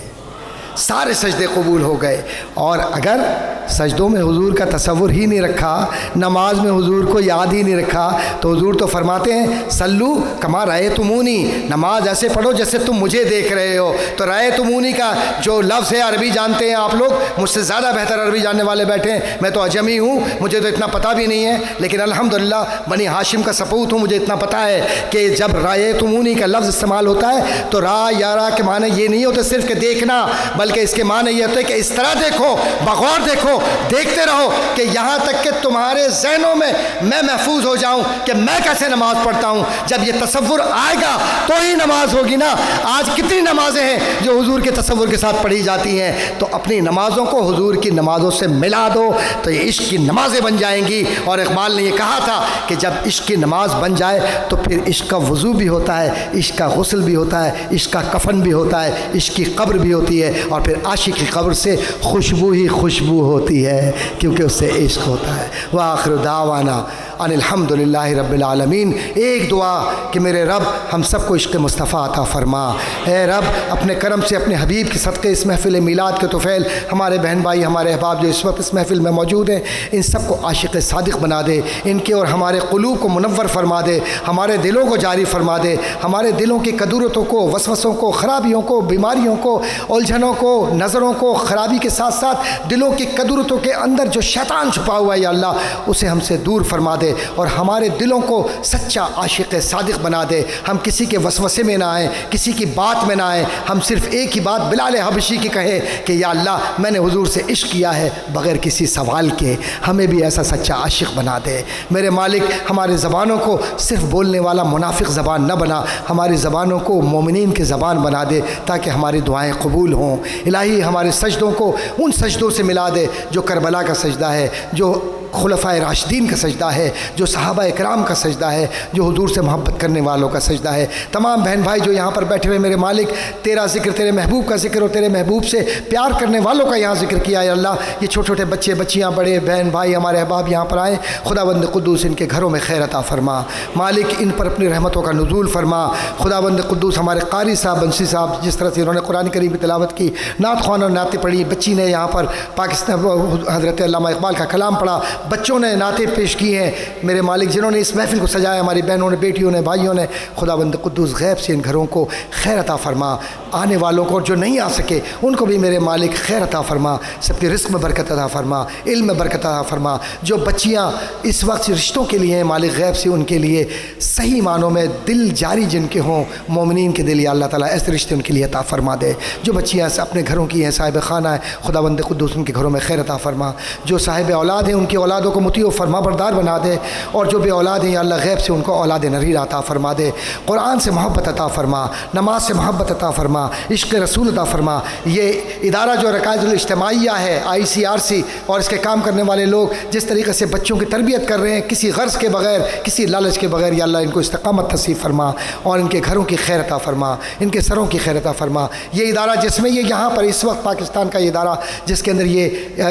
سارے سجدے قبول ہو گئے۔ اور اگر سجدوں میں حضور کا تصور ہی نہیں رکھا، نماز میں حضور کو یاد ہی نہیں رکھا، تو حضور تو فرماتے ہیں سلو کما رأیتمونی، نماز ایسے پڑھو جیسے تم مجھے دیکھ رہے ہو۔ تو رأیتمونی کا جو لفظ ہے عربی جانتے ہیں آپ لوگ، مجھ سے زیادہ بہتر عربی جاننے والے بیٹھے ہیں، میں تو اجمی ہوں، مجھے تو اتنا پتہ بھی نہیں ہے، لیکن الحمدللہ بنی ہاشم کا سپوت ہوں، مجھے اتنا پتہ ہے کہ جب رأیتمونی کا لفظ استعمال ہوتا ہے تو را یا را کے معنی یہ نہیں ہوتے صرف کہ دیکھنا، بلکہ اس کے معنی یہ ہوتے کہ اس طرح دیکھو، بغور دیکھو، دیکھتے رہو کہ یہاں تک کہ تمہارے ذہنوں میں میں محفوظ ہو جاؤں کہ میں کیسے نماز پڑھتا ہوں۔ جب یہ تصور آئے گا تو ہی نماز ہوگی نا۔ آج کتنی نمازیں ہیں جو حضور کے تصور کے ساتھ پڑھی جاتی ہیں، تو اپنی نمازوں کو حضور کی نمازوں سے ملا دو تو یہ عشق کی نمازیں بن جائیں گی۔ اور اقبال نے یہ کہا تھا کہ جب عشق کی نماز بن جائے تو پھر عشق کا وضو بھی ہوتا ہے، عشق کا غسل بھی ہوتا ہے، عشق کا کفن بھی ہوتا ہے، عشق کی قبر بھی ہوتی ہے، اور پھر عاشق کی قبر سے خوشبو ہی خوشبو ہوتی ہے کیونکہ اس سے عشق ہوتا ہے۔ وآخر دعوانا ان الحمدللہ رب العالمین۔ ایک دعا کہ میرے رب ہم سب کو عشق مصطفیٰ عطا فرما۔ اے رب اپنے کرم سے اپنے حبیب کے صدقے اس محفل میلاد کے طفیل ہمارے بہن بھائی ہمارے احباب جو اس وقت اس محفل میں موجود ہیں ان سب کو عاشق صادق بنا دے، ان کے اور ہمارے قلوب کو منور فرما دے، ہمارے دلوں کو جاری فرما دے، ہمارے دلوں کی قدورتوں کو، وسوسوں کو، خرابیوں کو، بیماریوں کو، الجھنوں کو، نظروں کو، خرابی کے ساتھ ساتھ دلوں کی قدورتوں کے اندر جو شیطان چھپا ہوا ہے یا اللہ اسے ہم سے دور فرما دے اور ہمارے دلوں کو سچا عاشق صادق بنا دے۔ ہم کسی کے وسوسے میں نہ آئیں، کسی کی بات میں نہ آئیں، ہم صرف ایک ہی بات بلال حبشی کی کہیں کہ یا اللہ میں نے حضور سے عشق کیا ہے بغیر کسی سوال کے، ہمیں بھی ایسا سچا عاشق بنا دے۔ میرے مالک ہمارے زبانوں کو صرف بولنے والا منافق زبان نہ بنا، ہماری زبانوں کو مومنین کی زبان بنا دے تاکہ ہماری دعائیں قبول ہوں۔ الہی ہمارے سجدوں کو ان سجدوں سے ملا دے جو کربلا کا سجدہ ہے، جو خلفائے راشدین کا سجدہ ہے، جو صحابہ اکرام کا سجدہ ہے، جو حضور سے محبت کرنے والوں کا سجدہ ہے۔ تمام بہن بھائی جو یہاں پر بیٹھے ہوئے میرے مالک تیرا ذکر، تیرے محبوب کا ذکر اور تیرے محبوب سے پیار کرنے والوں کا یہاں ذکر کیا ہے اللہ، یہ چھوٹے چھوٹے بچے بچیاں، بڑے بہن بھائی ہمارے احباب یہاں پر آئیں، خداوند قدوس ان کے گھروں میں خیر عطا فرما، مالک ان پر اپنی رحمتوں کا نزول فرما۔ خداوند قدوس ہمارے قاری صاحب بنسی صاحب جس طرح سے انہوں نے قرآن کریم کی تلاوت کی، نعت خوان اور نعتیں پڑھی، بچی نے یہاں پر پاکستان حضرت علامہ اقبال کا کلام پڑھا، بچوں نے نعتیں پیش کی ہیں، میرے مالک جنہوں نے اس محفل کو سجایا، ہماری بہنوں نے، بیٹیوں نے، بھائیوں نے، خداوند قدوس غیب سے ان گھروں کو خیر عطا فرما، آنے والوں کو جو نہیں آ سکے ان کو بھی میرے مالک خیر عطا فرما، سب کے رزق میں برکت عطا فرما، علم میں برکت عطا فرما، جو بچیاں اس وقت رشتوں کے لیے ہیں مالک غیب سے ان کے لیے صحیح معنوں میں دل جاری جن کے ہوں، مومنین کے دل یا اللہ تعالیٰ ایسے رشتے ان کے لیے عطا فرما دے، جو بچیاں اپنے گھروں کی ہیں، صاحب خانہ ہیں، خداوند قدوس ان کے گھروں میں خیر عطا فرما، جو صاحب اولاد ہیں ان کی اولادوں کو مطیع و فرما بردار بنا دے، اور جو بے اولاد ہیں یا اللہ غیب سے ان کو اولاد نریر عطا فرما دے، قرآن سے محبت عطا فرما، نماز سے محبت عطا فرما، عشق رسول عطا فرما۔ یہ ادارہ جو رکائز الاجتماعیہ ہے ICRC اور اس کے کام کرنے والے لوگ جس طریقے سے بچوں کی تربیت کر رہے ہیں کسی غرض کے بغیر، کسی لالچ کے بغیر، یا اللہ ان کو استقامت نصیب فرما اور ان کے گھروں کی خیر عطا فرما، ان کے سروں کی خیر عطا فرما۔ یہ ادارہ جس میں یہ یہاں پر اس وقت پاکستان کا یہ ادارہ جس کے اندر یہ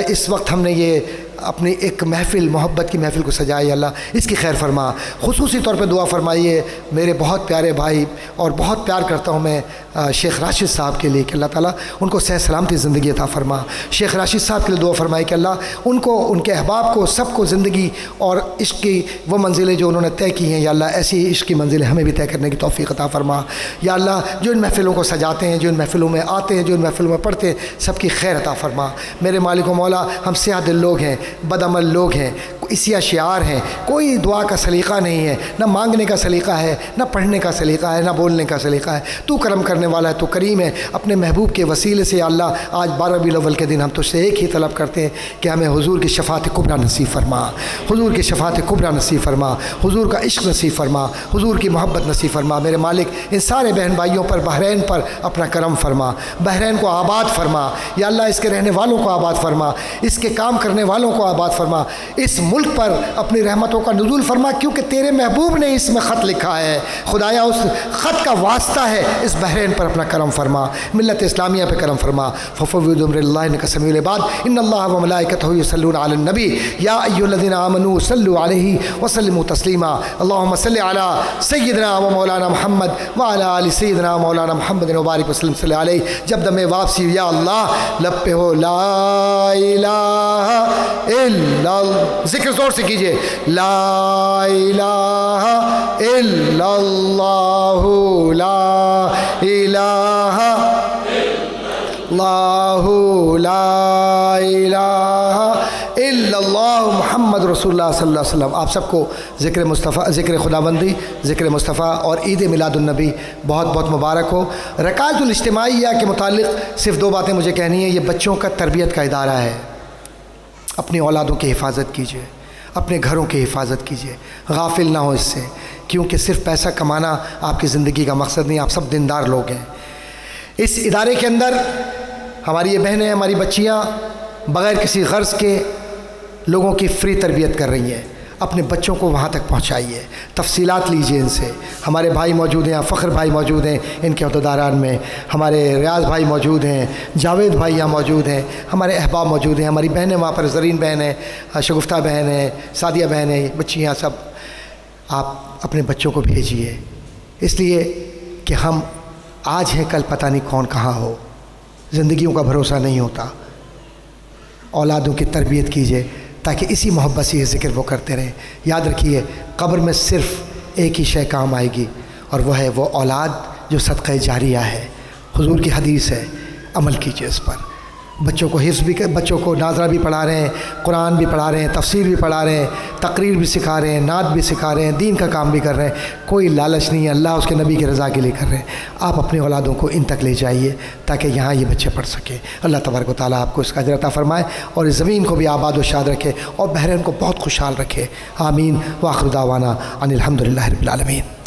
اس وقت ہم نے یہ اپنی ایک محفل محبت کی محفل کو سجائی، اللہ اس کی خیر فرما۔ خصوصی طور پہ دعا فرمائیے میرے بہت پیارے بھائی اور بہت پیار کرتا ہوں میں شیخ راشد صاحب کے لیے کہ اللہ تعالیٰ ان کو صحت سلامتی زندگی عطا فرما۔ شیخ راشد صاحب کے لیے دعا فرمائی کہ اللہ ان کو، ان کے احباب کو، سب کو زندگی اور عشق کی وہ منزلیں جو انہوں نے طے کی ہیں یا اللہ ایسی عشق کی منزلیں ہمیں بھی طے کرنے کی توفیق عطا فرما۔ یا اللہ جو ان محفلوں کو سجاتے ہیں، جو ان محفلوں میں آتے ہیں، جو ان محفلوں میں پڑھتے ہیں، سب کی خیر عطا فرما۔ میرے مالک و مولا ہم سیاہ دل لوگ ہیں، بدعمل لوگ ہیں، اسیا شعار ہیں، کوئی دعا کا سلیقہ نہیں ہے، نہ مانگنے کا سلیقہ ہے، نہ پڑھنے کا سلیقہ ہے، نہ بولنے کا سلیقہ ہے۔ تو کرم کرنے والا ہے، تو کریم ہے، اپنے محبوب کے وسیلے سے اللہ آج 12 ربیع الاول کے دن ہم تجھ سے ایک ہی طلب کرتے ہیں کہ ہمیں حضور کی شفاعت کبریٰ نصیب فرما، حضور کی شفاعت کبریٰ نصیب فرما، حضور کا عشق نصیب فرما، حضور کی محبت نصیب فرما۔ میرے مالک ان سارے بہن بھائیوں پر، بحرین پر اپنا کرم فرما، بحرین کو آباد فرما، یا اللہ اس کے رہنے والوں کو آباد فرما، اس کے کام کرنے والوں کو آباد فرما، اس ملک پر اپنی رحمتوں کا نزول فرما، کیونکہ تیرے محبوب نے اس میں خط لکھا ہے خدایا، اس خط کا واسطہ ہے، اس بحرین پر اپنا کرم فرما، ملت اسلامیہ پہ کرم فرما۔ ففوض امر اللہ انک سمیع العباد، ان اللہ و ملائکتہ یصلون علی النبی یا ایھا الذین آمنوا صلوا علیہ وسلموا تسلیما۔ اللهم صل علی سیدنا و مولانا محمد وعلی آل سیدنا و مولانا محمد وبارک وسلم صلی علیہ۔ جب دم واپسی یا اللہ لب پہ ہو لا الہ الا اللہ، ذکر زور سے کیجئے، لا الہ الا اللہ، لا الہ اللہ، لا الہ الا اللہ محمد رسول اللہ صلی اللہ علیہ وسلم۔ آپ سب کو ذکر مصطفیٰ، ذکر خداوندی، ذکر مصطفیٰ اور عید میلاد النبی بہت بہت مبارک ہو۔ رکائز الاجتماعیہ کے متعلق صرف 2 باتیں مجھے کہنی ہیں۔ یہ بچوں کا تربیت کا ادارہ ہے، اپنی اولادوں کی حفاظت کیجیے، اپنے گھروں کی حفاظت کیجیے، غافل نہ ہو اس سے، کیونکہ صرف پیسہ کمانا آپ کی زندگی کا مقصد نہیں، آپ سب دیندار لوگ ہیں۔ اس ادارے کے اندر ہماری یہ بہنیں، ہماری بچیاں بغیر کسی غرض کے لوگوں کی فری تربیت کر رہی ہیں، اپنے بچوں کو وہاں تک پہنچائیے، تفصیلات لیجیے ان سے۔ ہمارے بھائی موجود ہیں، فخر بھائی موجود ہیں ان کے عہدیداران میں، ہمارے ریاض بھائی موجود ہیں، جاوید بھائی یہاں موجود ہیں، ہمارے احباب موجود ہیں، ہماری بہنیں وہاں پر، زرین بہن ہے، شگفتہ بہن ہے، سعدیہ بہن ہے، بچی یہاں سب۔ آپ اپنے بچوں کو بھیجیے، اس لیے کہ ہم آج ہیں کل پتہ نہیں کون کہاں ہو، زندگیوں کا بھروسہ نہیں ہوتا۔ اولادوں کی تربیت کیجیے تاکہ اسی محبت سے یہ ذکر وہ کرتے رہیں۔ یاد رکھیے قبر میں صرف ایک ہی شے کام آئے گی، اور وہ ہے وہ اولاد جو صدقہ جاریہ ہے۔ حضور کی حدیث ہے، عمل کیجیے اس پر۔ بچوں کو حفظ بھی، بچوں کو ناظرہ بھی پڑھا رہے ہیں، قرآن بھی پڑھا رہے ہیں، تفسیر بھی پڑھا رہے ہیں، تقریر بھی سکھا رہے ہیں، نعت بھی سکھا رہے ہیں، دین کا کام بھی کر رہے ہیں۔ کوئی لالچ نہیں ہے، اللہ اس کے نبی کی رضا کے لیے کر رہے ہیں۔ آپ اپنے اولادوں کو ان تک لے جائیے تاکہ یہاں یہ بچے پڑھ سکیں۔ اللہ تبارک و تعالیٰ آپ کو اس کا اجر عطا فرمائے اور اس زمین کو بھی آباد و شاد رکھے اور بحرین کو بہت خوشحال رکھے۔ آمین۔ وآخر دعوانا ان الحمد للہ رب العالمین۔